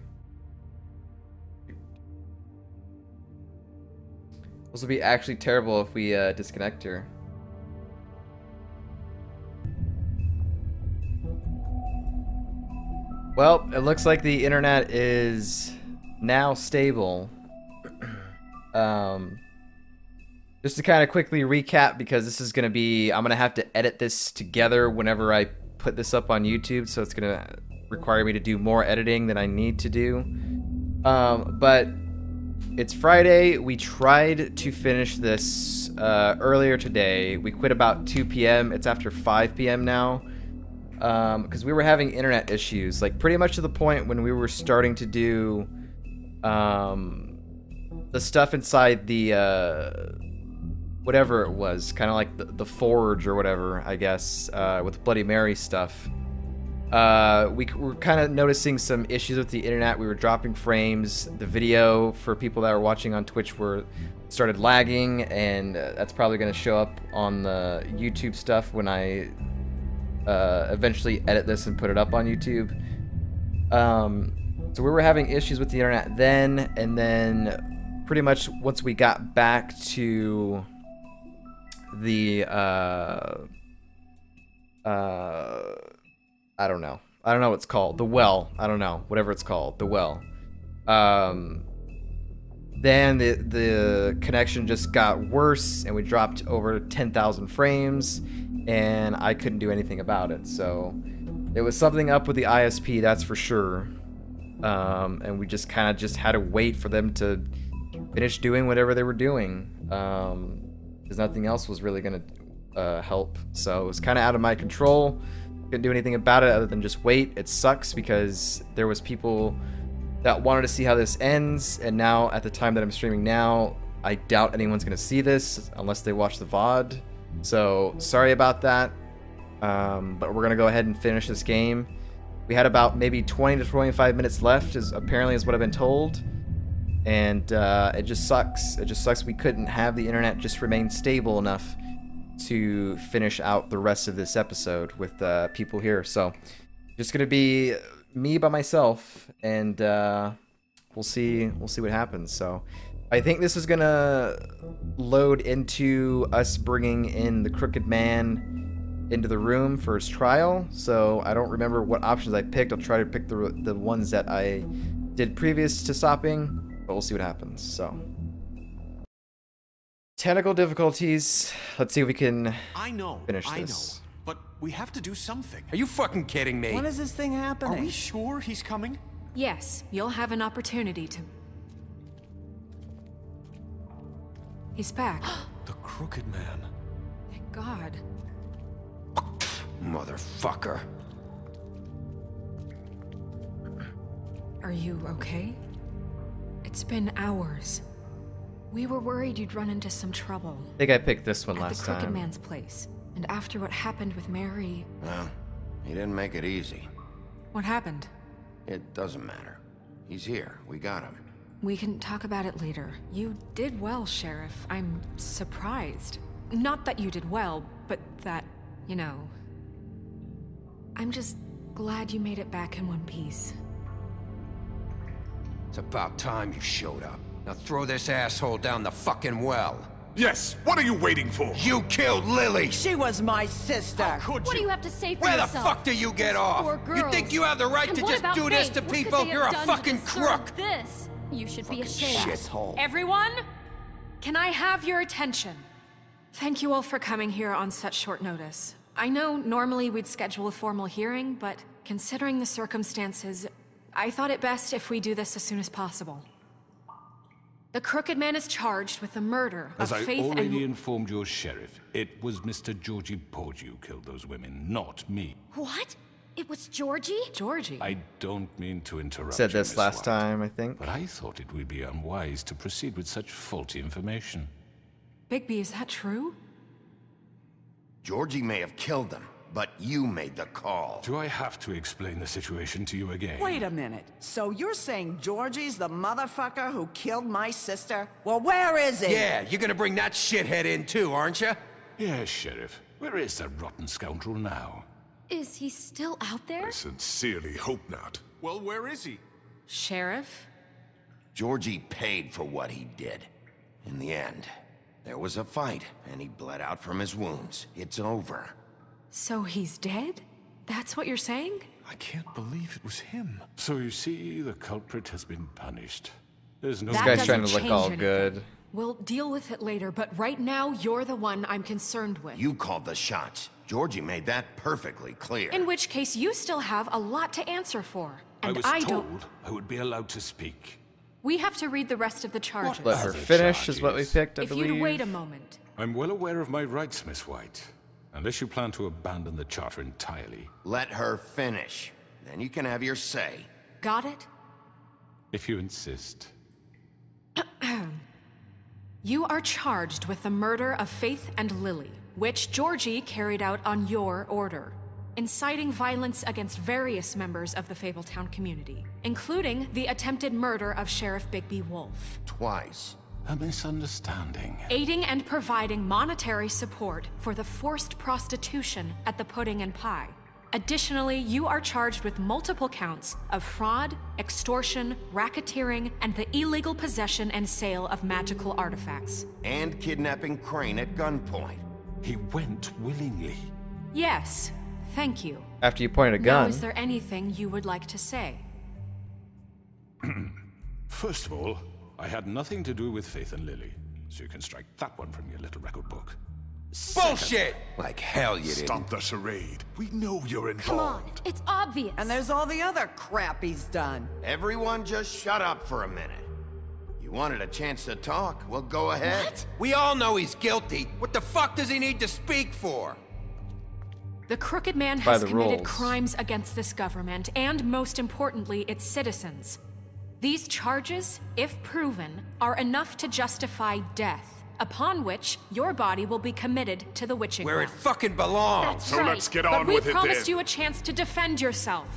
This will be actually terrible if we disconnect her. Well, it looks like the internet is now stable. Just to kind of quickly recap, because this is going to be, I'm going to have to edit this together whenever I put this up on YouTube, so it's going to require me to do more editing than I need to do. But it's Friday. We tried to finish this earlier today. We quit about 2 p.m. It's after 5 p.m. now. because we were having internet issues, like pretty much to the point when we were starting to do the stuff inside the whatever it was, kind of like the forge or whatever, I guess, with Bloody Mary stuff. We were kind of noticing some issues with the internet. We were dropping frames. The video for people that were watching on Twitch started lagging, and that's probably going to show up on the YouTube stuff when I eventually edit this and put it up on YouTube. So we were having issues with the internet then, and then pretty much once we got back to the I don't know what it's called, the well, I don't know, whatever it's called, the well, then the connection just got worse, and we dropped over 10,000 frames, and I couldn't do anything about it. So it was something up with the ISP, that's for sure. And we just kind of just had to wait for them to finish doing whatever they were doing, because nothing else was really gonna help. So it was kind of out of my control. Couldn't do anything about it other than just wait. It sucks because there was people that wanted to see how this ends, and now at the time that I'm streaming now, I doubt anyone's gonna see this unless they watch the VOD. So sorry about that, but we're gonna go ahead and finish this game. We had about maybe 20 to 25 minutes left, apparently is what I've been told, and it just sucks. It just sucks we couldn't have the internet just remain stable enough to finish out the rest of this episode with people here. So just gonna be me by myself, and we'll see what happens. So I think this is gonna load into us bringing in the Crooked Man into the room for his trial. So I don't remember what options I picked. I'll try to pick the ones that I did previous to stopping, but we'll see what happens. So technical difficulties. Let's see if we can finish this. But we have to do something. Are you fucking kidding me? When is this thing happening? Are we sure he's coming? Yes, you'll have an opportunity to... He's back. The Crooked Man. Thank God. Motherfucker. Are you okay? It's been hours. We were worried you'd run into some trouble. I think I picked this one last at the Crooked time. Man's place. And after what happened with Mary... Well, he didn't make it easy. What happened? It doesn't matter. He's here. We got him. We can talk about it later. You did well, Sheriff. I'm surprised. Not that you did well, but that, you know... I'm just glad you made it back in one piece. It's about time you showed up. Now throw this asshole down the fucking well. Yes, what are you waiting for? You killed Lily! She was my sister. Could What do you? you have to say for Where yourself? the fuck do you get off? Poor You girls. think you have the right And to what just about do this Faith? to What could people? they You're have a done to fucking deserve crook! This. You should be ashamed. Shithole. Everyone, can I have your attention? Thank you all for coming here on such short notice. I know normally we'd schedule a formal hearing, but considering the circumstances, I thought it best if we do this as soon as possible. The Crooked Man is charged with the murder of As I Faith already and... informed your sheriff, it was Mr. Georgie Porgy who killed those women, not me. What? It was Georgie? Georgie? I don't mean to interrupt Said you, this Miss last White, time, I think. but I thought it would be unwise to proceed with such faulty information. Bigby, is that true? Georgie may have killed them, but you made the call. Do I have to explain the situation to you again? Wait a minute. So you're saying Georgie's the motherfucker who killed my sister? Well, where is he? Yeah, you're gonna bring that shithead in too, aren't you? Yes, Sheriff. Where is that rotten scoundrel now? Is he still out there? I sincerely hope not. Well, where is he? Sheriff? Georgie paid for what he did. In the end, there was a fight, and he bled out from his wounds. It's over. So he's dead? That's what you're saying? I can't believe it was him. So you see, the culprit has been punished. There's no... This That guy's doesn't trying to look change all anything. good. We'll deal with it later, but right now, you're the one I'm concerned with. You called the shots. Georgie made that perfectly clear. In which case, you still have a lot to answer for. And I was don't... told I would be allowed to speak. We have to read the rest of the charges. Let her Other finish is what we charges. picked, I If believe. you'd wait a moment. I'm well aware of my rights, Miss White. Unless you plan to abandon the charter entirely. Let her finish. Then you can have your say. Got it? If you insist. You are charged with the murder of Faith and Lily, which Georgie carried out on your order, inciting violence against various members of the Fabletown community, including the attempted murder of Sheriff Bigby Wolf. Twice. A misunderstanding. Aiding and providing monetary support for the forced prostitution at the Pudding and Pie. Additionally, you are charged with multiple counts of fraud, extortion, racketeering, and the illegal possession and sale of magical artifacts. And kidnapping Crane at gunpoint. He went willingly. Yes, thank you. After you pointed a Now, gun. is there anything you would like to say? First of all, I had nothing to do with Faith and Lily, so you can strike that one from your little record book. Bullshit! Like hell you didn't. Stop the charade. We know you're involved. Come on, it's obvious. And there's all the other crap he's done. Everyone just shut up for a minute. You wanted a chance to talk? Well, go ahead. What? We all know he's guilty. What the fuck does he need to speak for? The Crooked Man By has the committed rules. crimes against this government and, most importantly, its citizens. These charges, if proven, are enough to justify death, upon which your body will be committed to the witching Where it well. fucking belongs. That's So right. let's get but on we with it promised then. you a chance to defend yourself,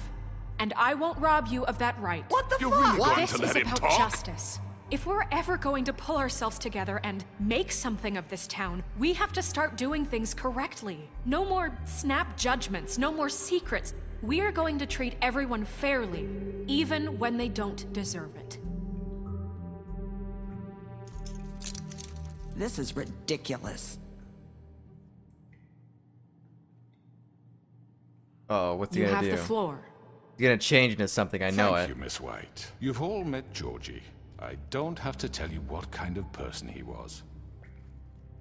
and I won't rob you of that right. What the You're fuck? really going This to is let him about talk? justice. If we're ever going to pull ourselves together and make something of this town, we have to start doing things correctly. No more snap judgments, no more secrets. We are going to treat everyone fairly, even when they don't deserve it. This is ridiculous. Oh, what's he You gonna have do? the floor. He's gonna change into something, I know Thank it. you, Miss White. You've all met Georgie. I don't have to tell you what kind of person he was.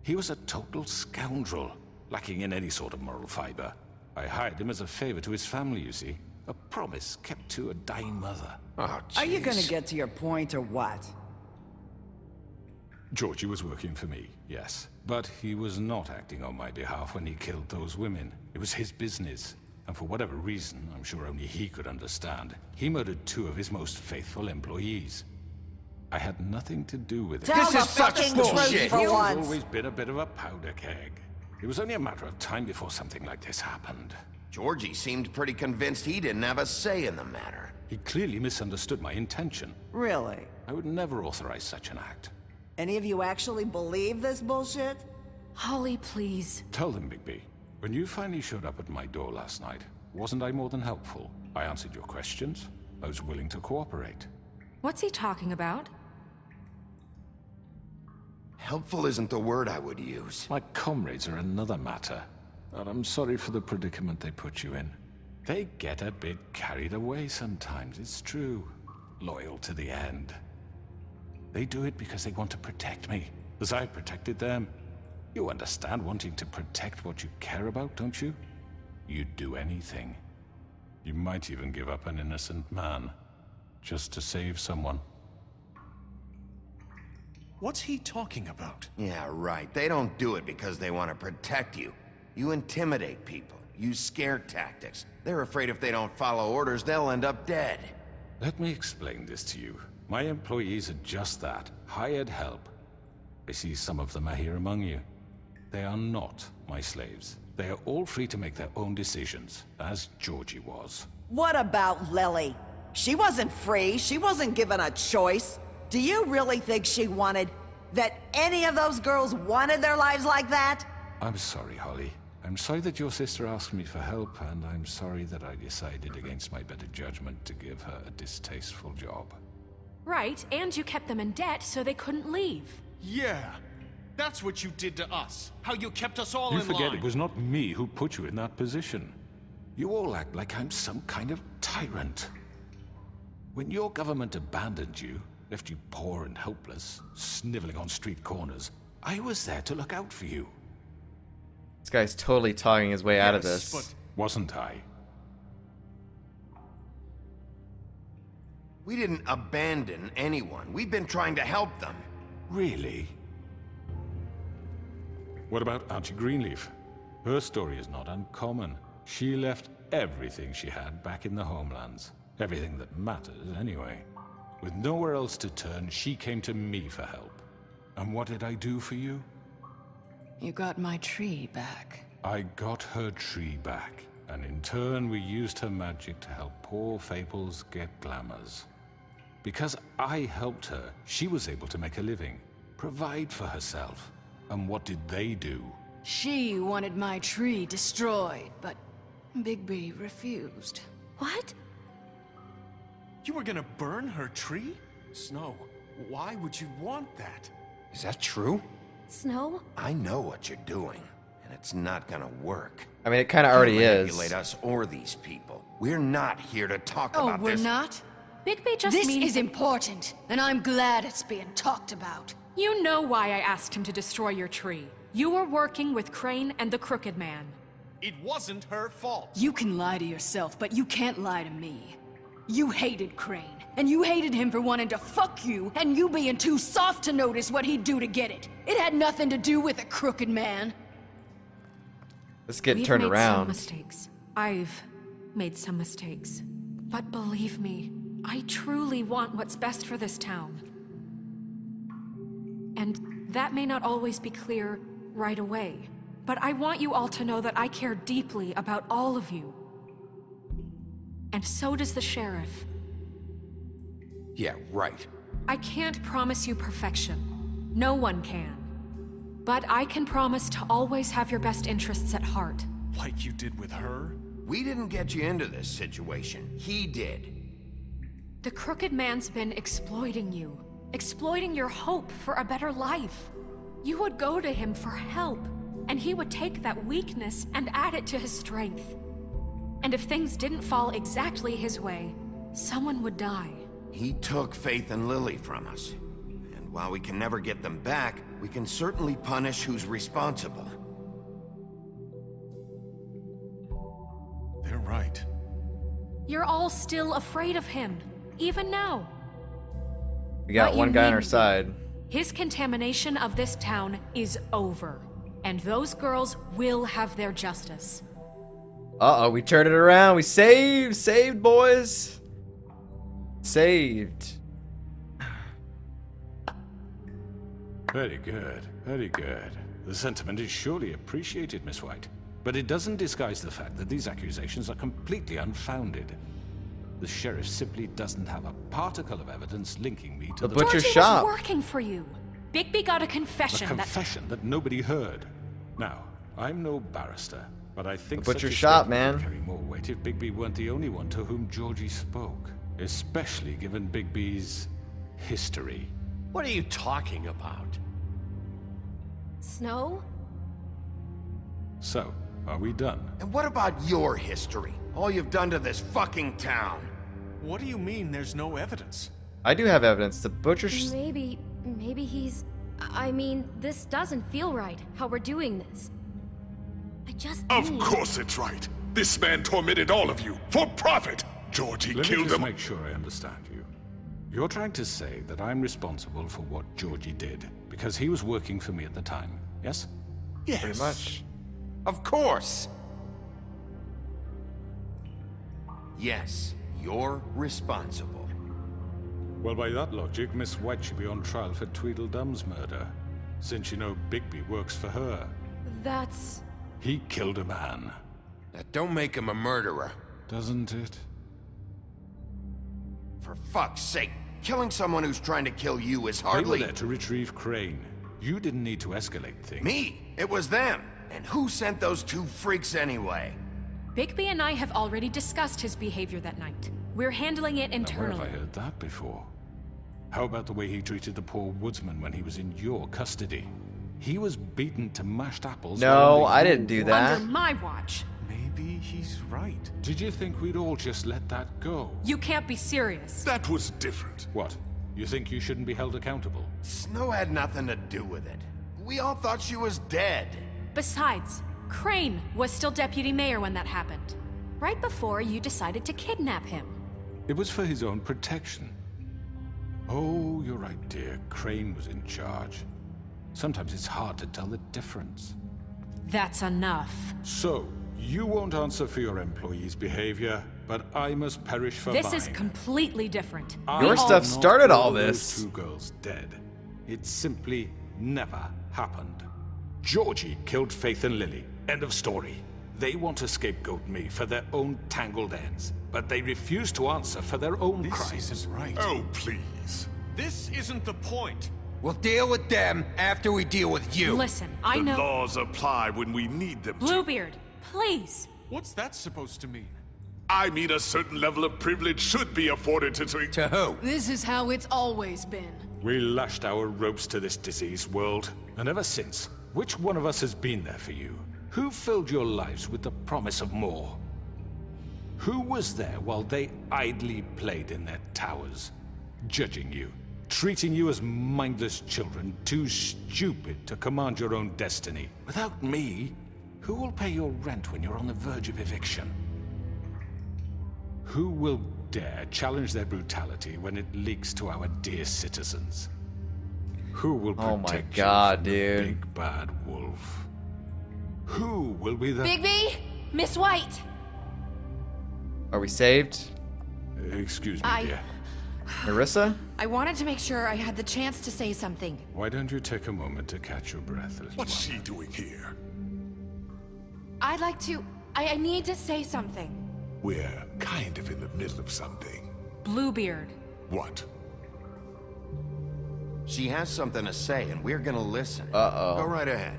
He was a total scoundrel, lacking in any sort of moral fiber. I hired him as a favor to his family, you see. A promise kept to a dying mother. Oh, Are you gonna jeez. get to your point or what? Georgie was working for me, yes. But he was not acting on my behalf when he killed those women. It was his business. And for whatever reason, I'm sure only he could understand, he murdered 2 of his most faithful employees. I had nothing to do with it. Tell the is such fucking bullshit. truth for He's once. always been a bit of a powder keg. It was only a matter of time before something like this happened. Georgie seemed pretty convinced he didn't have a say in the matter. He clearly misunderstood my intention. Really? I would never authorize such an act. Any of you actually believe this bullshit? Holly, please. Tell them, Bigby. When you finally showed up at my door last night, wasn't I more than helpful? I answered your questions. I was willing to cooperate. What's he talking about? Helpful isn't the word I would use. My comrades are another matter. And I'm sorry for the predicament they put you in. They get a bit carried away sometimes, it's true. Loyal to the end. They do it because they want to protect me, as I protected them. You understand wanting to protect what you care about, don't you? You'd do anything. You might even give up an innocent man, just to save someone. What's he talking about? Yeah, right. They don't do it because they want to protect you. You intimidate people, use scare tactics. They're afraid if they don't follow orders, they'll end up dead. Let me explain this to you. My employees are just that, hired help. I see some of them are here among you. They are not my slaves. They are all free to make their own decisions, as Georgie was. What about Lily? She wasn't free. She wasn't given a choice. Do you really think she wanted... that any of those girls wanted their lives like that? I'm sorry, Holly. I'm sorry that your sister asked me for help, and I'm sorry that I decided against my better judgment to give her a distasteful job. Right, and you kept them in debt so they couldn't leave. Yeah. That's what you did to us. How you kept us all You in forget line. it was not me who put you in that position. You all act like I'm some kind of tyrant. When your government abandoned you, left you poor and helpless, sniveling on street corners, I was there to look out for you. This guy's totally talking his way out of this. But Wasn't I? We didn't abandon anyone. We've been trying to help them. Really? What about Auntie Greenleaf? Her story is not uncommon. She left everything she had back in the homelands. Everything that matters, anyway. With nowhere else to turn, she came to me for help. And what did I do for you? You got my tree back. I got her tree back. And in turn, we used her magic to help poor Fables get glamours. Because I helped her, she was able to make a living, provide for herself. And what did they do? She wanted my tree destroyed, but Bigby refused. What? You were gonna burn her tree? Snow, why would you want that? Is that true? Snow? I know what you're doing, and it's not gonna work. I mean, it kind of already is. Manipulate us or these people. We're not here to talk about Oh, this. we're not? Bigby just This means... is important, and I'm glad it's being talked about. You know why I asked him to destroy your tree. You were working with Crane and the Crooked Man. It wasn't her fault. You can lie to yourself, but you can't lie to me. You hated Crane, and you hated him for wanting to fuck you, and you being too soft to notice what he'd do to get it. It had nothing to do with the Crooked Man. Let's get We've turned made around. Some mistakes. I've made some mistakes. But believe me, I truly want what's best for this town. And that may not always be clear right away. But I want you all to know that I care deeply about all of you. And so does the sheriff. Yeah, right. I can't promise you perfection. No one can. But I can promise to always have your best interests at heart. Like you did with her? We didn't get you into this situation. He did. The Crooked Man's been exploiting you. Exploiting your hope for a better life. You would go to him for help, and he would take that weakness and add it to his strength. And if things didn't fall exactly his way, someone would die. He took Faith and Lily from us. And while we can never get them back, we can certainly punish who's responsible. They're right. You're all still afraid of him, even now. We got But one you guy on need our me. side. His contamination of this town is over, and those girls will have their justice. Uh-oh, we turned it around. We saved, boys. Saved. Very good, very good. The sentiment is surely appreciated, Miss White. But it doesn't disguise the fact that these accusations are completely unfounded. The sheriff simply doesn't have a particle of evidence linking me to the butcher Georgie shop. was working for you. Bigby got a confession. A confession that nobody heard. Now, I'm no barrister, but I think The butcher such a shop, statement would man. carry more weight if Bigby weren't the only one to whom Georgie spoke, especially given Bigby's history. What are you talking about? Snow? So, are we done? And what about your history? All you've done to this fucking town? What do you mean there's no evidence? I do have evidence. The butcher... Maybe he's... I mean, this doesn't feel right, how we're doing this. I just Of need... course it's right. This man tormented all of you, for profit. Georgie Let me killed just them. make sure I understand you. You're trying to say that I'm responsible for what Georgie did, because he was working for me at the time, yes? Yes. Pretty much. Of course! Yes, you're responsible. Well, by that logic, Miss White should be on trial for Tweedledum's murder, since you know Bigby works for her. That's... He killed a man. That don't make him a murderer. Doesn't it? For fuck's sake, killing someone who's trying to kill you is They were hardly... there to retrieve Crane. You didn't need to escalate things. Me! It was them! And who sent those two freaks anyway? Bigby and I have already discussed his behavior that night. We're handling it Now, where internally. have I heard that before? How about the way he treated the poor woodsman when he was in your custody? He was beaten to mashed apples. No, while I you didn't do were- that. Under my watch. Maybe he's right. Did you think we'd all just let that go? You can't be serious. That was different. What? You think you shouldn't be held accountable? Snow had nothing to do with it. We all thought she was dead. Besides, Crane was still deputy mayor when that happened. Right before you decided to kidnap him. It was for his own protection. Oh, you're right, dear. Crane was in charge. Sometimes it's hard to tell the difference. That's enough. So, you won't answer for your employees' behavior, but I must perish for This mine. is completely different. Your stuff started all Those this. 2 girls dead. It simply never happened. Georgie killed Faith and Lily. End of story. They want to scapegoat me for their own tangled ends, but they refuse to answer for their own crimes. This isn't right. Oh, please. This isn't the point. We'll deal with them after we deal with you. Listen, I know. The laws apply when we need them to. Bluebeard, please. What's that supposed to mean? I mean a certain level of privilege should be afforded to... To who? This is how it's always been. We lashed our ropes to this diseased world, and ever since, which one of us has been there for you? Who filled your lives with the promise of more? Who was there while they idly played in their towers, judging you, treating you as mindless children, too stupid to command your own destiny? Without me, who will pay your rent when you're on the verge of eviction? Who will dare challenge their brutality when it leaks to our dear citizens? Who will protect Oh my God, you from the dude. big bad wolf? Who will be the... Bigby? Miss White? Are we saved? Excuse me, dear. Marissa? I wanted to make sure I had the chance to say something. Why don't you take a moment to catch your breath, little What's one? she doing here? I'd like to... I need to say something. We're kind of in the middle of something. Bluebeard. What? She has something to say, and we're gonna listen. Uh-oh. Go right ahead.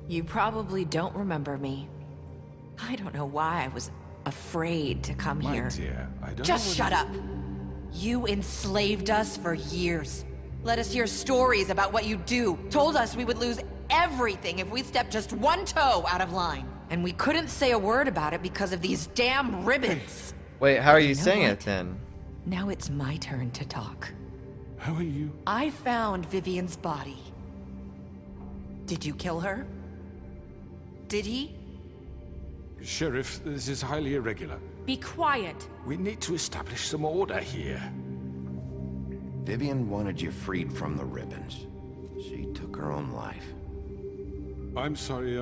You probably don't remember me. I don't know why I was afraid to come My here. dear, I don't Just know shut up. You enslaved us for years. Let us hear stories about what you do. Told us we would lose everything if we stepped just one toe out of line. And we couldn't say a word about it because of these damn ribbons. Wait, how are you know saying what? it then? Now it's my turn to talk. How are you? I found Vivian's body. Did you kill her? Did he? Sheriff, this is highly irregular. Be quiet. We need to establish some order here. Vivian wanted you freed from the ribbons. She took her own life. I'm sorry,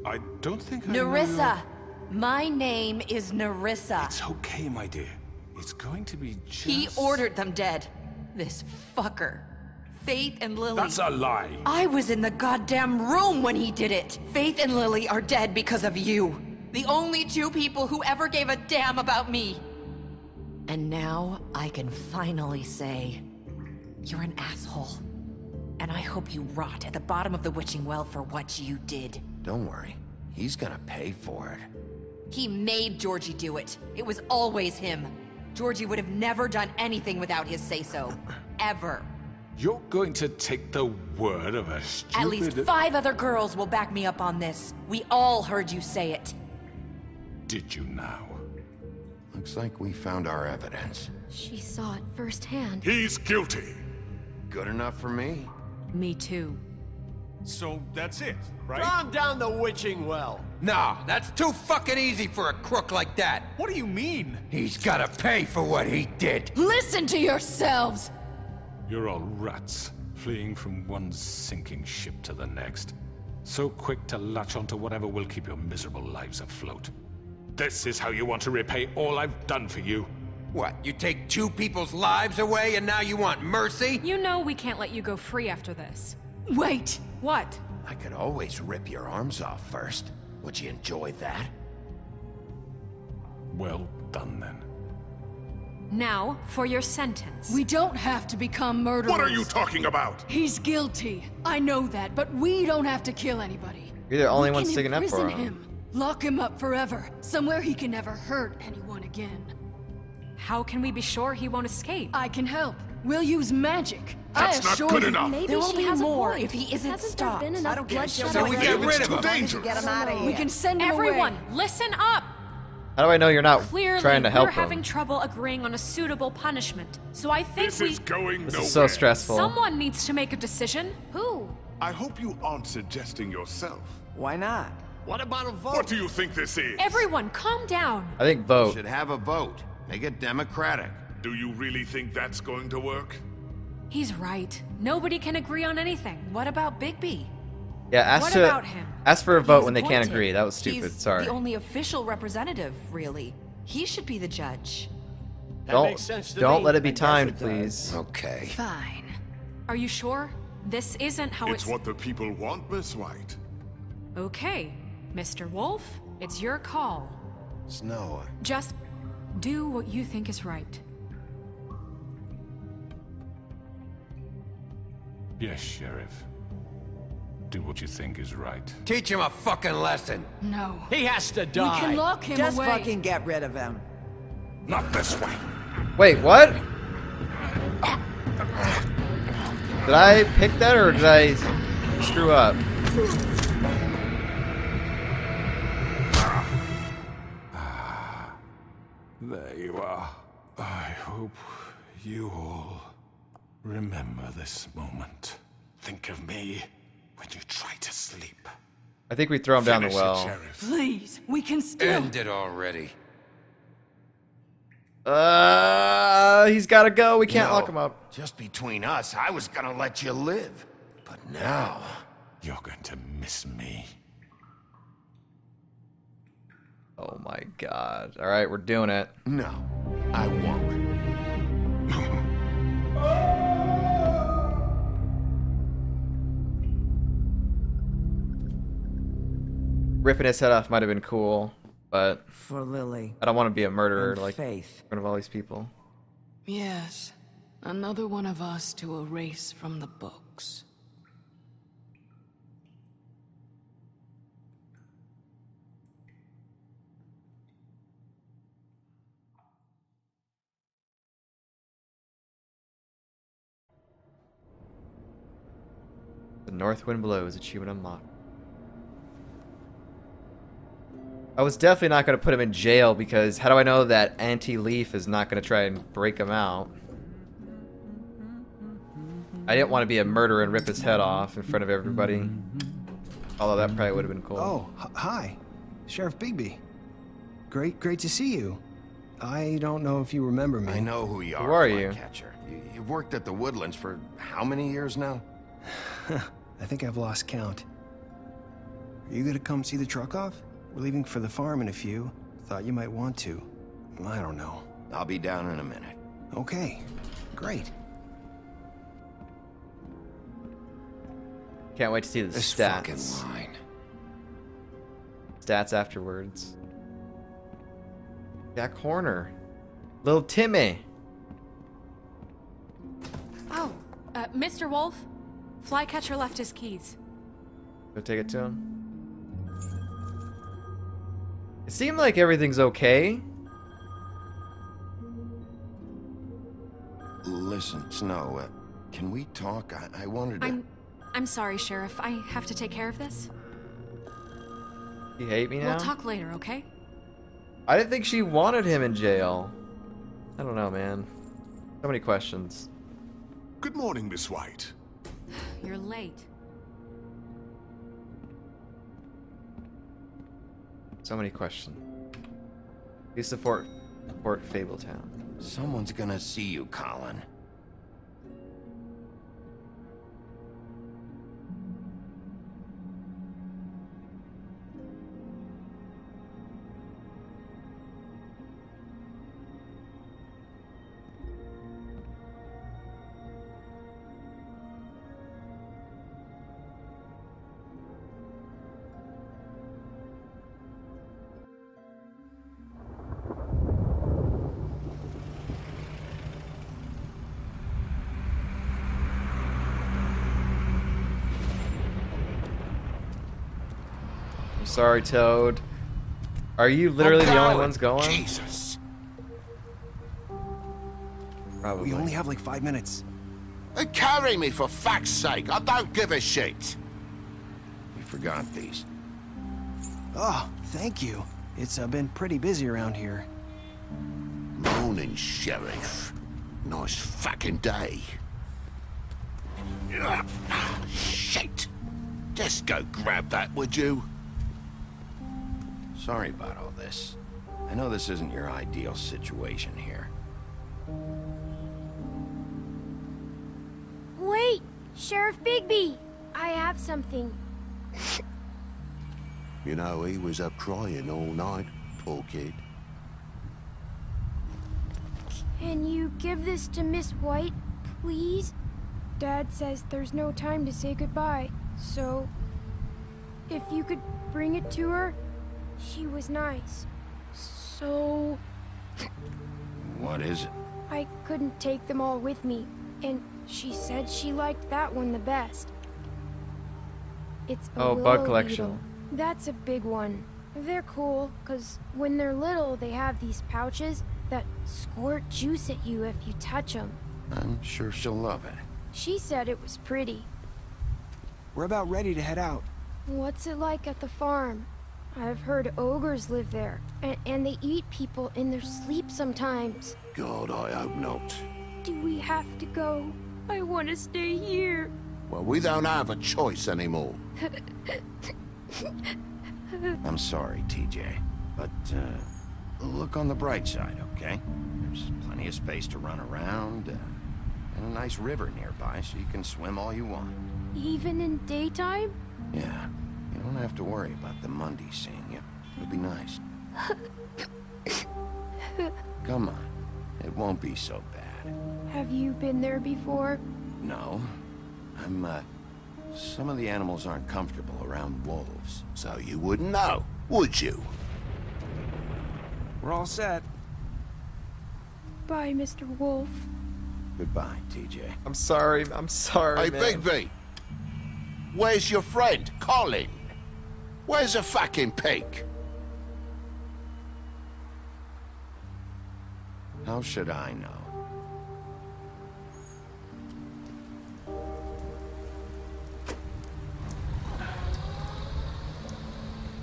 I don't think I know Nerissa! My name is Nerissa. It's okay, my dear. It's going to be just... He ordered them dead. This fucker. Faith and Lily. That's a lie. I was in the goddamn room when he did it. Faith and Lily are dead because of you. The only 2 people who ever gave a damn about me. And now I can finally say, you're an asshole. And I hope you rot at the bottom of the witching well for what you did. Don't worry. He's gonna pay for it. He made Georgie do it. It was always him. Georgie would have never done anything without his say-so. Ever. You're going to take the word of a stupid... At least 5 other girls will back me up on this. We all heard you say it. Did you now? Looks like we found our evidence. She saw it firsthand. He's guilty. Good enough for me. Me too. So that's it, right? Calm down the witching well. Nah, that's too fucking easy for a crook like that. What do you mean? He's gotta pay for what he did. Listen to yourselves! You're all rats, fleeing from one sinking ship to the next. So quick to latch onto whatever will keep your miserable lives afloat. This is how you want to repay all I've done for you? What, you take 2 people's lives away and now you want mercy? You know we can't let you go free after this. Wait! What? I could always rip your arms off first. Would you enjoy that? Well done, then. Now, for your sentence. We don't have to become murderers. What are you talking about? He's guilty. I know that, but we don't have to kill anybody. You're the only We one can sticking up for imprison him. Lock him up forever, somewhere he can never hurt anyone again. How can we be sure he won't escape? I can help. We'll use magic. That's I not assure good you. enough. Maybe There will she be has more a point. if he isn't Hasn't stopped. there been enough I don't care. bloodshed So we already? get rid of him. Dangerous. Get him out of here. We can send him Everyone, away. listen up! How do I know you're not Clearly, trying to help we're having him? trouble agreeing on a suitable punishment. So I think This is going This nowhere. is so stressful. someone needs to make a decision. Who? I hope you aren't suggesting yourself. Why not? What about a vote? What do you think this is? Everyone, calm down. I think vote. Should have a vote. Make it democratic. Do you really think that's going to work? He's right. Nobody can agree on anything. What about Bigby? Yeah, What about him? ask for a He vote was when they can't appointed. agree. That was stupid. He's Sorry. the only official representative, really. He should be the judge. Don't let it be timed, please. Okay. Fine. Are you sure? This isn't how It's what the people want, Miss White. Okay, Mr. Wolf, it's your call. Snow. Just do what you think is right. Yes, Sheriff. Do what you think is right. Teach him a fucking lesson. No. He has to We die. can lock him Just away. fucking get rid of him. Not this way. Wait, what? Did I pick that or did I screw up? There you are. I hope you all remember this moment. Think of me when you try to sleep. I think we throw him down the Finish it, well. Sheriff. Please, we can still. End it already. He's gotta go. We can't No, lock him up. Just between us, I was gonna let you live. But now... You're going to miss me. Oh my god. Alright, we're doing it. No, I won't. Ripping his head off might have been cool, but For Lily. I don't want to be a murderer And like Faith. in front of all these people. Yes, another one of us to erase from the books. The North Wind Blows achievement unlocked. I was definitely not going to put him in jail because how do I know that Auntie Leaf is not going to try and break him out? I didn't want to be a murderer and rip his head off in front of everybody. Although that probably would have been cool. Oh, hi. Sheriff Bigby. Great to see you. I don't know if you remember me. I know who you are, Who are you? Flycatcher. You've worked at the Woodlands for how many years now? I think I've lost count. Are you gonna come see the truck off? We're leaving for the farm in a few. Thought you might want to. I don't know. I'll be down in a minute. Okay, great. Can't wait to see the This stats. fucking line. Stats afterwards. Jack Horner. Little Timmy. Oh, Mr. Wolf, Flycatcher left his keys. Go take it to him. It seemed like everything's okay. Listen, Snow, can we talk? I wanted to... I'm sorry, Sheriff. I have to take care of this. You hate me now? We'll talk later, okay? I didn't think she wanted him in jail. I don't know, man. So many questions. Good morning, Miss White. You're late. So many questions. You support Fabletown. Someone's gonna see you, Colin. I'm sorry, Toad. Are you literally the only ones going? Jesus. Probably. We only have like 5 minutes. Carry me, for fuck's sake. I don't give a shit. We forgot these. Oh, thank you. It's been pretty busy around here. Morning, Sheriff. Nice fucking day. Shit. Just go grab that, would you? Sorry about all this. I know this isn't your ideal situation here. Wait! Sheriff Bigby! I have something. You know, he was up crying all night, poor kid. Can you give this to Miss White, please? Dad says there's no time to say goodbye, so if you could bring it to her, she was nice. So... What is it? I couldn't take them all with me, and she said she liked that one the best. It's a Oh, willow bug collection. beetle. That's a big one. They're cool, because when they're little, they have these pouches that squirt juice at you if you touch them. I'm sure she'll love it. She said it was pretty. We're about ready to head out. What's it like at the farm? I've heard ogres live there, and they eat people in their sleep sometimes. God, I hope not. Do we have to go? I want to stay here. Well, we don't have a choice anymore. I'm sorry, TJ, but look on the bright side, okay? There's plenty of space to run around, and a nice river nearby, so you can swim all you want. Even in daytime? Yeah, you don't have to worry about the Mundy seeing you. It'll be nice. Come on, it won't be so bad. Have you been there before? No, some of the animals aren't comfortable around wolves. So you wouldn't know, would you? We're all set. Bye, Mr. Wolf. Goodbye, TJ. I'm sorry, Hey, man. Bigby! Where's your friend, Colin? Where's the fucking pig? How should I know?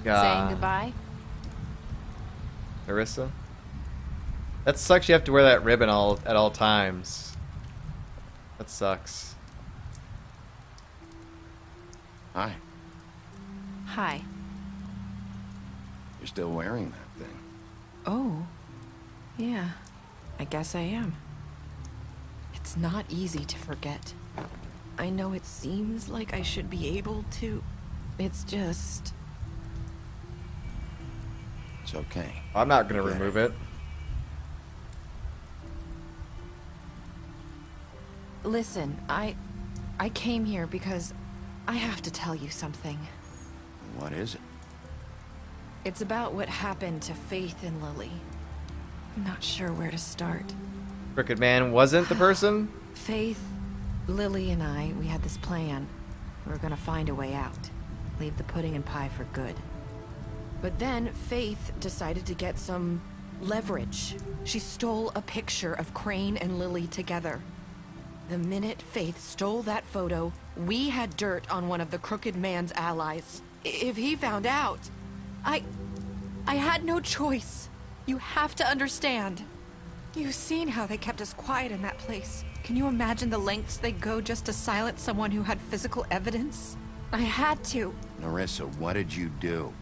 Saying goodbye? Marissa? That sucks, you have to wear that ribbon at all times. That sucks. Hi. Hi. You're still wearing that thing. Oh. Yeah. I guess I am. It's not easy to forget. I know it seems like I should be able to. It's just... It's okay. I'm not gonna remove it. Listen, I came here because I have to tell you something. What is it? It's about what happened to Faith and Lily. I'm not sure where to start. Crooked Man wasn't the person? Faith, Lily, and we had this plan. We were gonna find a way out. Leave the pudding and pie for good. But then Faith decided to get some leverage. She stole a picture of Crane and Lily together. The minute Faith stole that photo, we had dirt on one of the Crooked Man's allies. If he found out, I had no choice. You have to understand. You've seen how they kept us quiet in that place. Can you imagine the lengths they go just to silence someone who had physical evidence? I had to. Marissa, what did you do?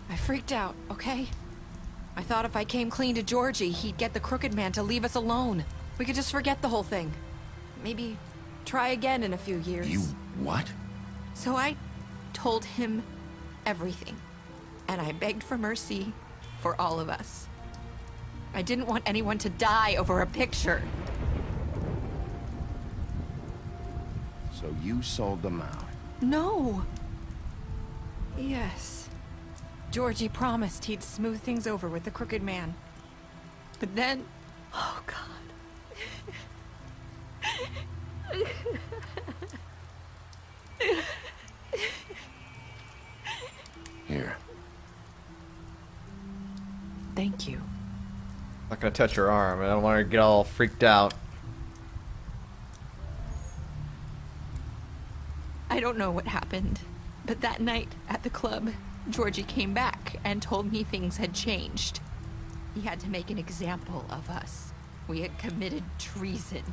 I freaked out, okay? I thought if I came clean to Georgie, he'd get the Crooked Man to leave us alone. We could just forget the whole thing. Maybe try again in a few years. You what? So I told him everything. And I begged for mercy for all of us. I didn't want anyone to die over a picture. So you sold them out? No. Yes. Georgie promised he'd smooth things over with the Crooked Man. But then... Oh, God. Here. Thank you. I'm not gonna touch her arm. I don't want her to get all freaked out. I don't know what happened, but that night at the club, Georgie came back and told me things had changed. He had to make an example of us. We had committed treason.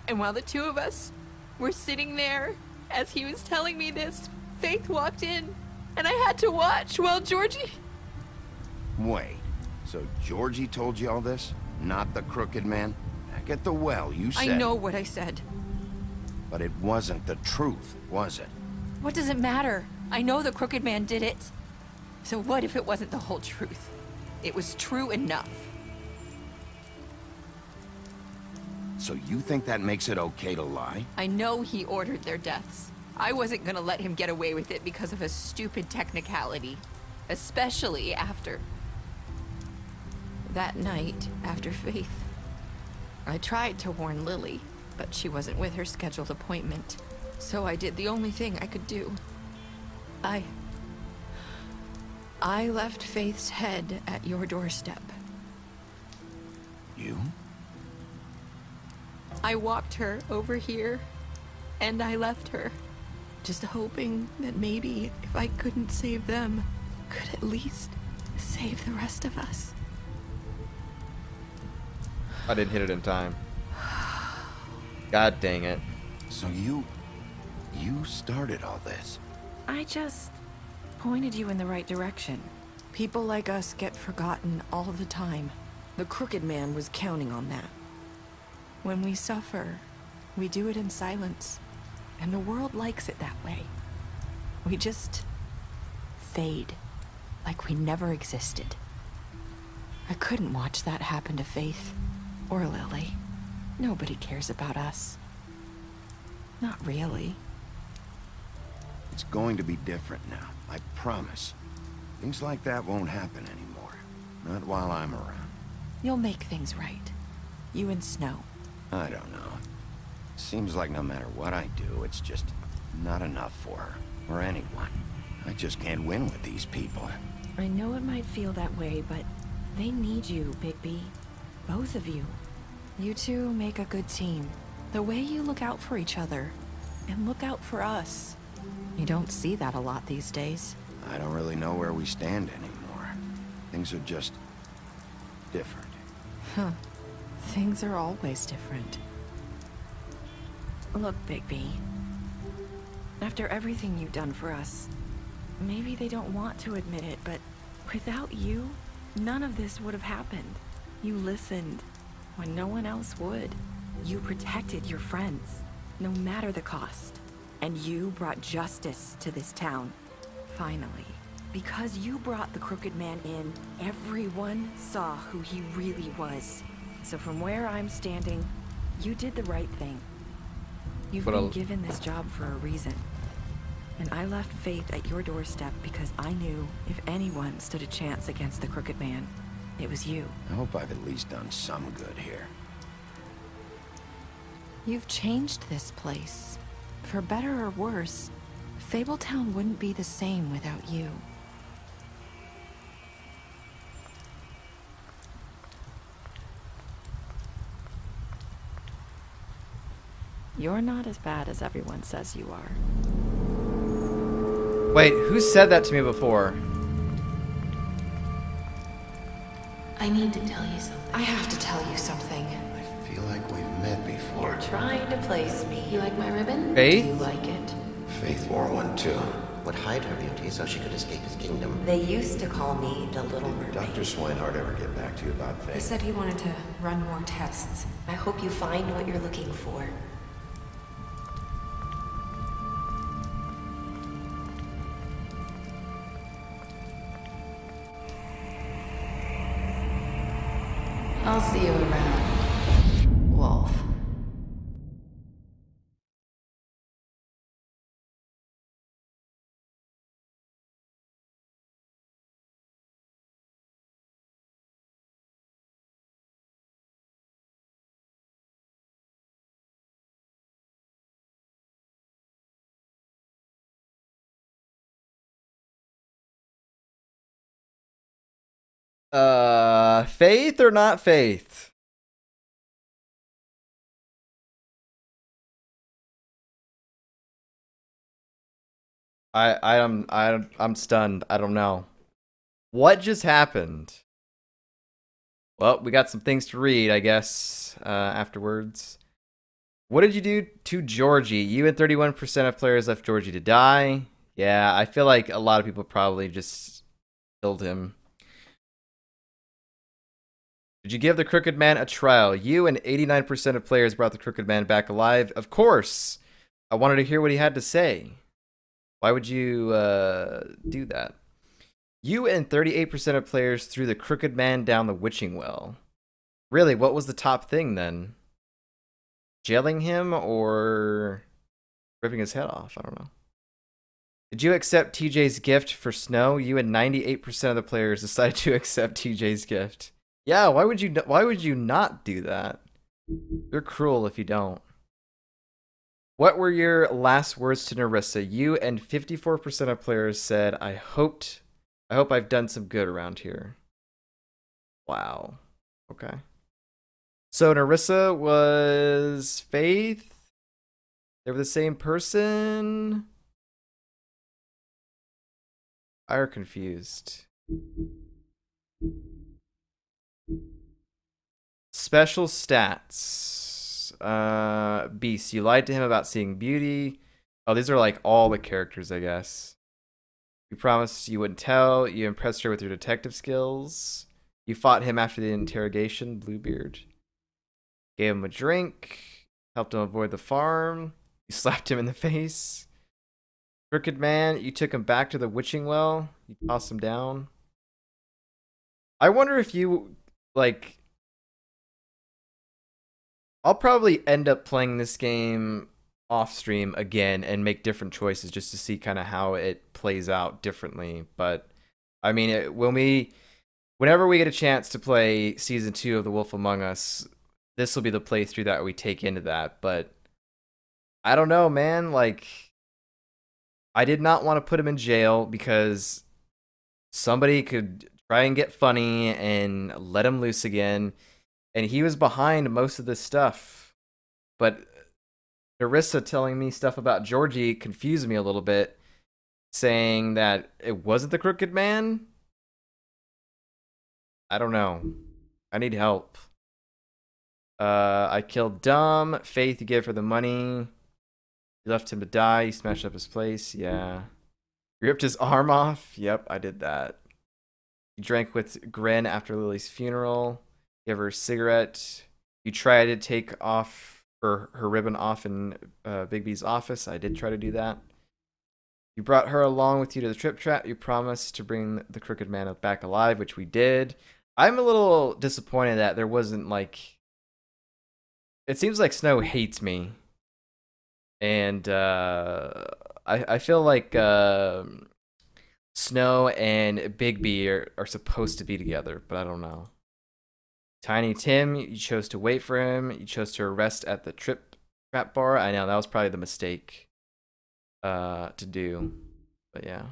And while the two of us were sitting there, as he was telling me this, Faith walked in, and I had to watch while Georgie... Wait, so Georgie told you all this? Not the Crooked Man? Back at the well, you said... I know what I said. But it wasn't the truth, was it? What does it matter? I know the Crooked Man did it. So what if it wasn't the whole truth? It was true enough. So you think that makes it okay to lie? I know he ordered their deaths. I wasn't gonna let him get away with it because of a stupid technicality. Especially after... that night, after Faith. I tried to warn Lily, but she wasn't with her scheduled appointment. So I did the only thing I could do. I left Faith's head at your doorstep. You? I walked her over here, and I left her. Just hoping that maybe, if I couldn't save them, could at least save the rest of us. I didn't hit it in time. God dang it. So you started all this? I just pointed you in the right direction. People like us get forgotten all the time. The Crooked Man was counting on that. When we suffer, we do it in silence. And the world likes it that way. We just fade, like we never existed. I couldn't watch that happen to Faith or Lily. Nobody cares about us. Not really. It's going to be different now, I promise. Things like that won't happen anymore. Not while I'm around. You'll make things right. You and Snow. I don't know. Seems like no matter what I do, it's just not enough for her, or anyone. I just can't win with these people. I know it might feel that way, but they need you, Bigby. Both of you. You two make a good team. The way you look out for each other, and look out for us. You don't see that a lot these days. I don't really know where we stand anymore. Things are just different. Huh. Things are always different. Look, Bigby. After everything you've done for us, maybe they don't want to admit it, but without you, none of this would have happened. You listened when no one else would. You protected your friends, no matter the cost. And you brought justice to this town. Finally. Because you brought the Crooked Man in, everyone saw who he really was. So from where I'm standing, you did the right thing. You've been given this job for a reason. And I left Faith at your doorstep because I knew if anyone stood a chance against the Crooked Man, it was you. I hope I've at least done some good here. You've changed this place. For better or worse, Fabletown wouldn't be the same without you. You're not as bad as everyone says you are. Wait, who said that to me before? I need to tell you something. I have to tell you something. I feel like we've met before. You're trying to place me. You like my ribbon? Faith? Do you like it? Faith wore one too. Would hide her beauty so she could escape his kingdom. They used to call me the Little Mermaid. Dr. Swinehart ever get back to you about Faith? He said he wanted to run more tests. I hope you find what you're looking for. I'll see you around, Wolf. Faith or not Faith? I'm stunned. I don't know. What just happened? Well, we got some things to read, I guess, afterwards. What did you do to Georgie? You and 31% of players left Georgie to die. Yeah, I feel like a lot of people probably just killed him. Did you give the Crooked Man a trial? You and 89% of players brought the Crooked Man back alive. Of course. I wanted to hear what he had to say. Why would you do that? You and 38% of players threw the crooked man down the witching well. Really, what was the top thing then? Jailing him or ripping his head off? I don't know. Did you accept TJ's gift for Snow? You and 98% of the players decided to accept TJ's gift. Yeah, why would you not do that? You're cruel if you don't. What were your last words to Narissa? You and 54% of players said, I hope I've done some good around here. Wow. Okay. So Narissa was Faith. They were the same person. I'm confused. Special stats. Beast, you lied to him about seeing beauty. Oh, these are like all the characters, I guess. You promised you wouldn't tell. You impressed her with your detective skills. You fought him after the interrogation, Bluebeard. Gave him a drink. Helped him avoid the farm. You slapped him in the face. Crooked man, you took him back to the witching well. You tossed him down. I wonder if you, like... I'll probably end up playing this game off stream again and make different choices just to see kind of how it plays out differently. But, I mean, whenever we get a chance to play Season 2 of The Wolf Among Us, this will be the playthrough that we take into that. But, I don't know, man, like... I did not want to put him in jail because somebody could try and get funny and let him loose again. And he was behind most of this stuff. But Narissa telling me stuff about Georgie confused me a little bit, saying that it wasn't the crooked man. I don't know. I need help. I killed Dumb. Faith, you gave her the money. You left him to die. You smashed up his place. Yeah. You ripped his arm off. Yep, I did that. You drank with Gren after Lily's funeral. You gave her a cigarette. You tried to take off her ribbon off in Big B's office. I did try to do that. You brought her along with you to the trip trap. You promised to bring the crooked man back alive, which we did. I'm a little disappointed that there wasn't like... It seems like Snow hates me. And I feel like Snow and Big B are supposed to be together, but I don't know. Tiny Tim, you chose to wait for him. You chose to arrest at the trap bar. I know, that was probably the mistake to do. But yeah.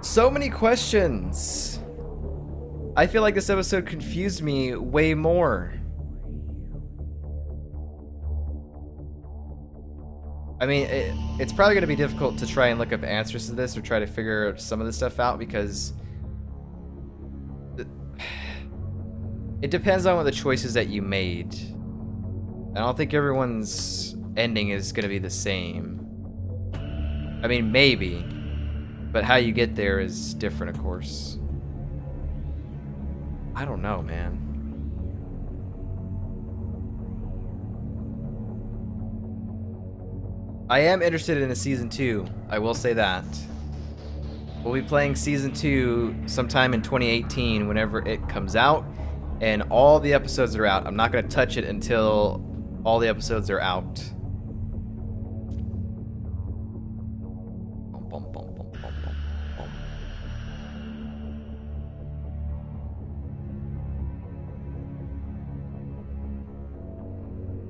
So many questions. I feel like this episode confused me way more. I mean, it's probably going to be difficult to try and look up answers to this or try to figure some of this stuff out because it depends on what the choices that you made. I don't think everyone's ending is going to be the same. I mean, maybe, but how you get there is different, of course. I don't know, man. I am interested in a Season 2, I will say that. We'll be playing Season 2 sometime in 2018 whenever it comes out, and all the episodes are out. I'm not going to touch it until all the episodes are out.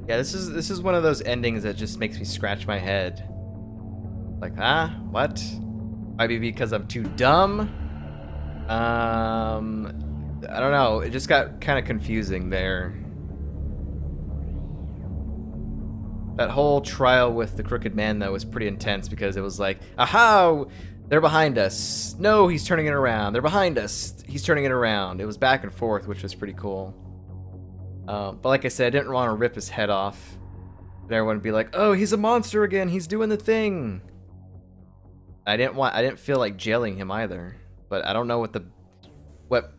Yeah, this is one of those endings that just makes me scratch my head. Like, huh? What? Might be because I'm too dumb? I don't know. It just got kind of confusing there. That whole trial with the crooked man, though, was pretty intense because it was like, aha! They're behind us. No, he's turning it around. They're behind us. He's turning it around. It was back and forth, which was pretty cool. But like I said, I didn't want to rip his head off. And everyone would be like, oh, he's a monster again. He's doing the thing. I didn't feel like jailing him either. But I don't know what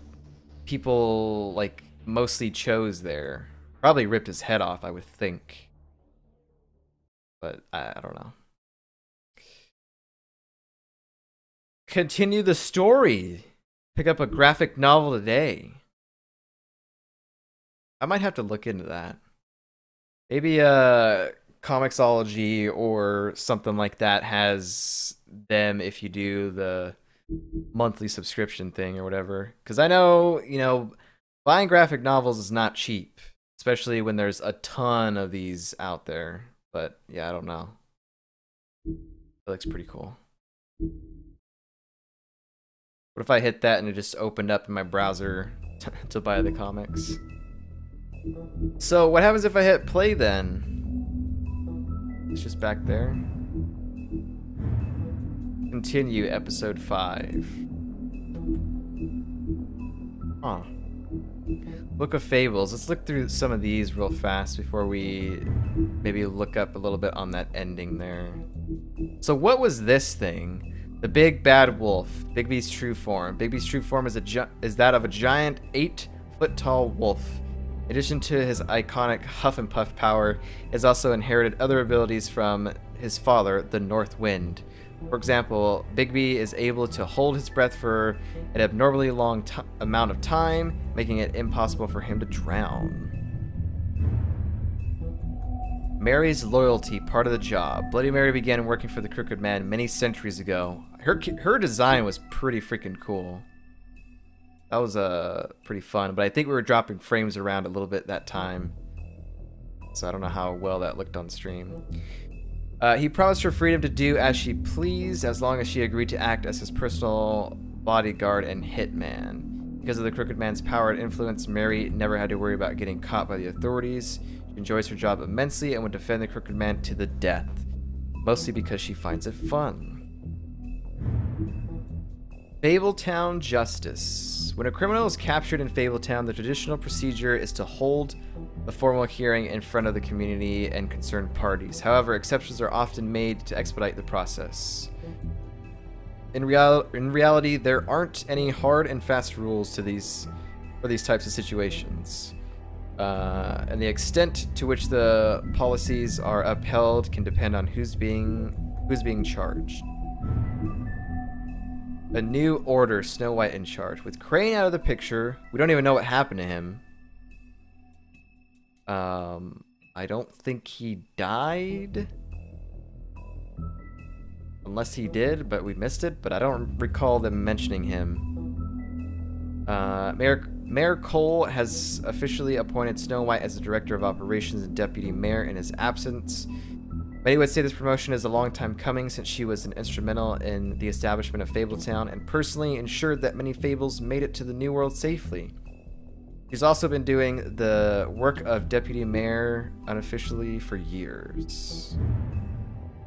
people like mostly chose there. Probably ripped his head off, I would think. But I don't know. Continue the story. Pick up a graphic novel today. I might have to look into that. Maybe Comixology or something like that has them if you do the monthly subscription thing or whatever. Because I know, you know, buying graphic novels is not cheap, especially when there's a ton of these out there. But yeah, I don't know. It looks pretty cool. What if I hit that and it just opened up in my browser to buy the comics? So what happens if I hit play then? It's just back there. Continue episode 5. Huh. Book of Fables. Let's look through some of these real fast before we maybe look up a little bit on that ending there. So what was this thing? The Big Bad Wolf. Bigby's true form. Bigby's true form is that of a giant 8-foot-tall wolf. In addition to his iconic huff and puff power, he has also inherited other abilities from his father, the North Wind. For example, Bigby is able to hold his breath for an abnormally long amount of time, making it impossible for him to drown. Mary's loyalty, part of the job. Bloody Mary began working for the Crooked Man many centuries ago. Her design was pretty freaking cool. That was pretty fun, but I think we were dropping frames around a little bit that time. So I don't know how well that looked on stream. He promised her freedom to do as she pleased as long as she agreed to act as his personal bodyguard and hitman. Because of the Crooked Man's power and influence, Mary never had to worry about getting caught by the authorities. She enjoys her job immensely and would defend the Crooked Man to the death. Mostly because she finds it fun. Fabletown Justice. When a criminal is captured in Fabletown, the traditional procedure is to hold a formal hearing in front of the community and concerned parties. However, exceptions are often made to expedite the process. In reality, there aren't any hard and fast rules for these types of situations. And the extent to which the policies are upheld can depend on who's being charged. A new order, Snow White in charge. With Crane out of the picture, we don't even know what happened to him. I don't think he died. Unless he did, but we missed it. But I don't recall them mentioning him. Mayor Cole has officially appointed Snow White as the Director of Operations and Deputy Mayor in his absence. Many would say this promotion is a long time coming since she was instrumental in the establishment of Fabletown and personally ensured that many fables made it to the New World safely. She's also been doing the work of Deputy Mayor unofficially for years.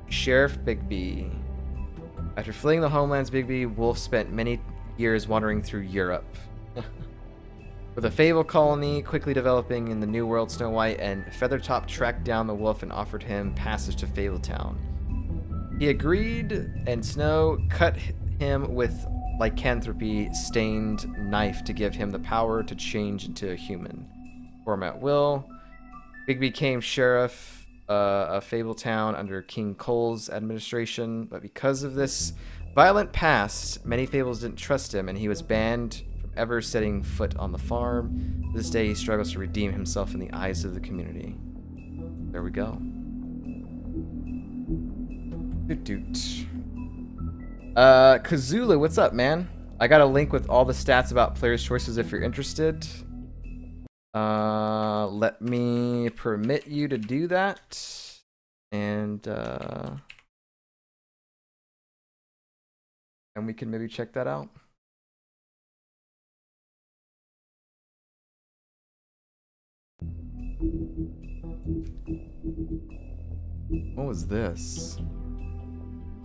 Sheriff Bigby. After fleeing the homelands, Bigby Wolf spent many years wandering through Europe. With a Fable colony quickly developing in the New World, Snow White and Feathertop tracked down the wolf and offered him passage to Fabletown. He agreed, and Snow cut him with lycanthropy-stained knife to give him the power to change into a human form at will. Bigby became sheriff of Fabletown under King Cole's administration, but because of this violent past, many Fables didn't trust him, and he was banned ever setting foot on the farm. To this day, he struggles to redeem himself in the eyes of the community. There we go. Kazula, what's up, man? I got a link with all the stats about players' choices if you're interested. Let me permit you to do that. And we can maybe check that out. What was this?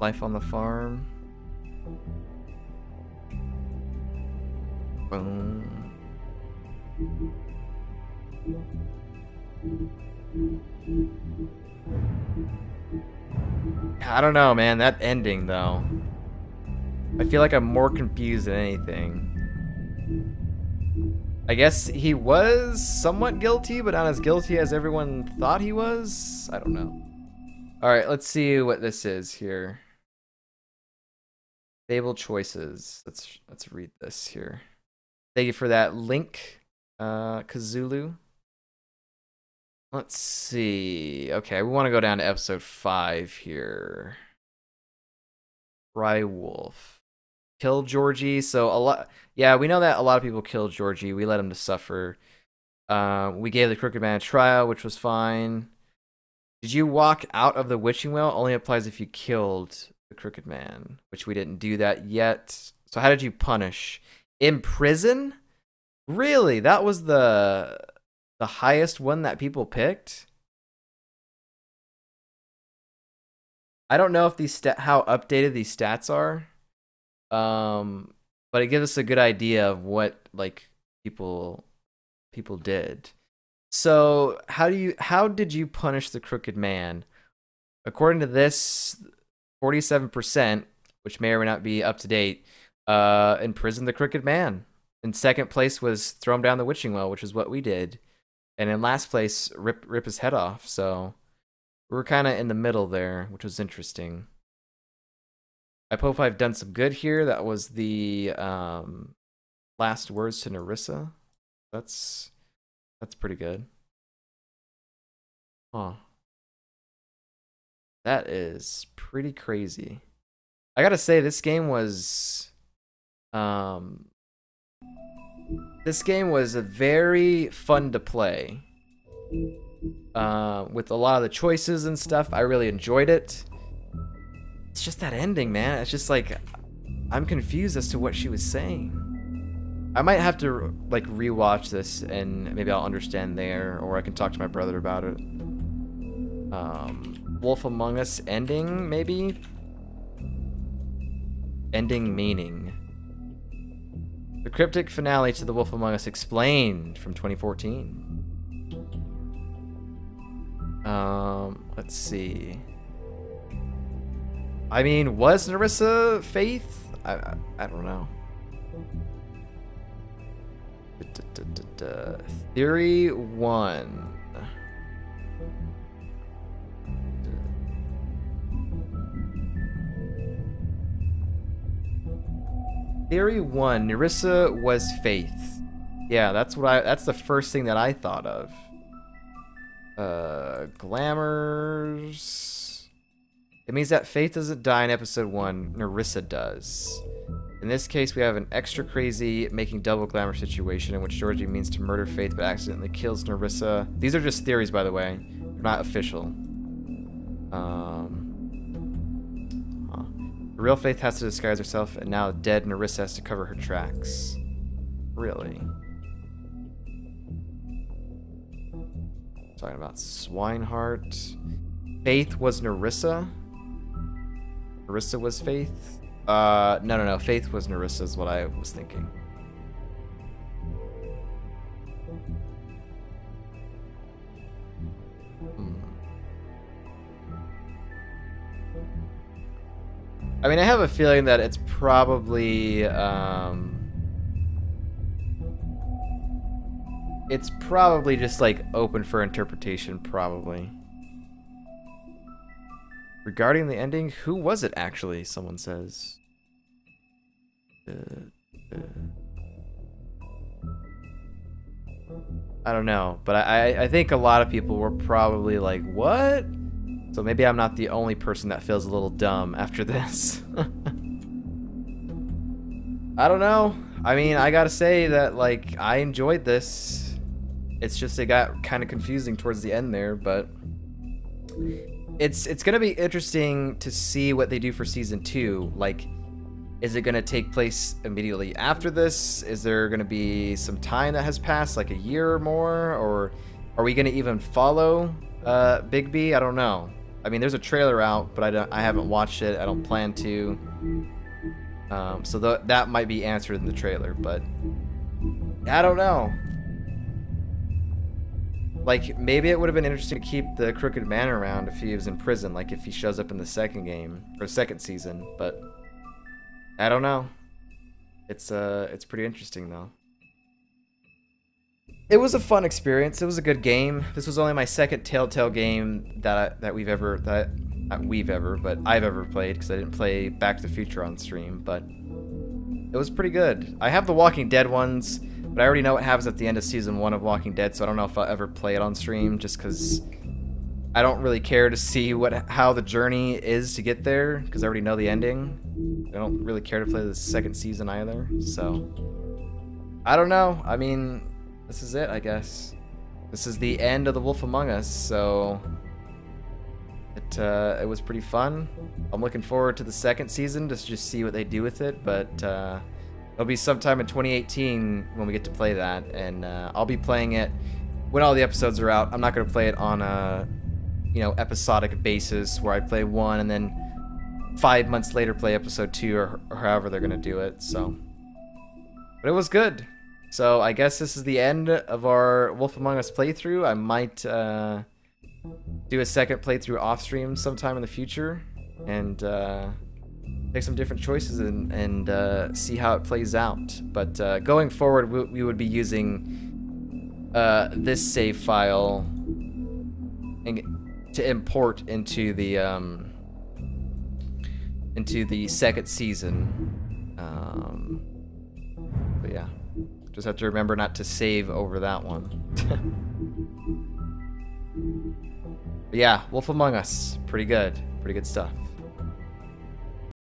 Life on the farm. Boom. I don't know, man. That ending, though. I feel like I'm more confused than anything. I guess he was somewhat guilty, but not as guilty as everyone thought he was. I don't know. All right, let's see what this is here. Fable choices. Let's read this here. Thank you for that link, Kazulu. Let's see. Okay, we want to go down to episode 5 here. Cry Wolf. Kill Georgie. So a lot. Yeah, we know that a lot of people killed Georgie. We let him to suffer. We gave the Crooked Man a trial, which was fine. Did you walk out of the witching well? Only applies if you killed the Crooked Man, which we didn't do that yet. So how did you punish? In prison? Really? That was the highest one that people picked? I don't know if these how updated these stats are. But it gives us a good idea of what like people did. So how did you punish the Crooked Man? According to this, 47%, which may or may not be up to date, imprisoned the Crooked Man. In second place was throw him down the witching well, which is what we did. And in last place, rip his head off. So we're kind of in the middle there, which was interesting. I hope I've done some good here. That was the last words to Nerissa. That's pretty good. Huh. That is pretty crazy. I gotta say, this game was very fun to play. With a lot of the choices and stuff, I really enjoyed it. It's just that ending, man. It's just like, I'm confused as to what she was saying. I might have to like rewatch this and maybe I'll understand there, or I can talk to my brother about it. Wolf Among Us ending, maybe? Ending meaning. The cryptic finale to The Wolf Among Us explained from 2014. Let's see. I mean, was Nerissa Faith? I don't know. Theory 1. Theory 1, Nerissa was Faith. Yeah, that's the first thing that I thought of. Glamours. It means that Faith doesn't die in episode 1, Nerissa does. In this case, we have an extra crazy making double glamour situation in which Georgie means to murder Faith but accidentally kills Nerissa. These are just theories, by the way. They're not official. The real Faith has to disguise herself, and now dead Nerissa has to cover her tracks. Really? Talking about Swineheart. Faith was Nerissa? Nerissa was Faith? No. Faith was Nerissa is what I was thinking. I mean, I have a feeling that it's probably, just like open for interpretation, probably. Regarding the ending, who was it actually? Someone says. I don't know, but I think a lot of people were probably like, what? So maybe I'm not the only person that feels a little dumb after this. I don't know. I mean, I gotta say that, like, I enjoyed this. It's just it got kind of confusing towards the end there, but it's gonna be interesting to see what they do for season 2. Like, is it gonna take place immediately after this? Is there gonna be some time that has passed, like a year or more, or are we gonna even follow Bigby? I don't know. I mean, there's a trailer out, but I haven't watched it. I don't plan to. So that might be answered in the trailer, but I don't know. Like, maybe it would have been interesting to keep the Crooked Man around if he was in prison, like if he shows up in the second game or second season, but I don't know. It's pretty interesting though. It was a fun experience. It was a good game. This was only my second Telltale game that I've ever played, because I didn't play Back to the Future on stream, but it was pretty good. I have the Walking Dead ones, but I already know what happens at the end of Season 1 of Walking Dead, so I don't know if I'll ever play it on stream, just because I don't really care to see how the journey is to get there, because I already know the ending. I don't really care to play the second season either, so I don't know. I mean, this is it, I guess. This is the end of The Wolf Among Us, so it was pretty fun. I'm looking forward to the second season to just see what they do with it, but it'll be sometime in 2018 when we get to play that, and I'll be playing it when all the episodes are out. I'm not going to play it on a episodic basis where I play one and then 5 months later play episode 2 or however they're going to do it, so. But it was good. So I guess this is the end of our Wolf Among Us playthrough. I might do a second playthrough off stream sometime in the future and take some different choices and see how it plays out. But going forward, we would be using this save file to import into the second season. But yeah. Just have to remember not to save over that one. But yeah, Wolf Among Us. Pretty good. Pretty good stuff.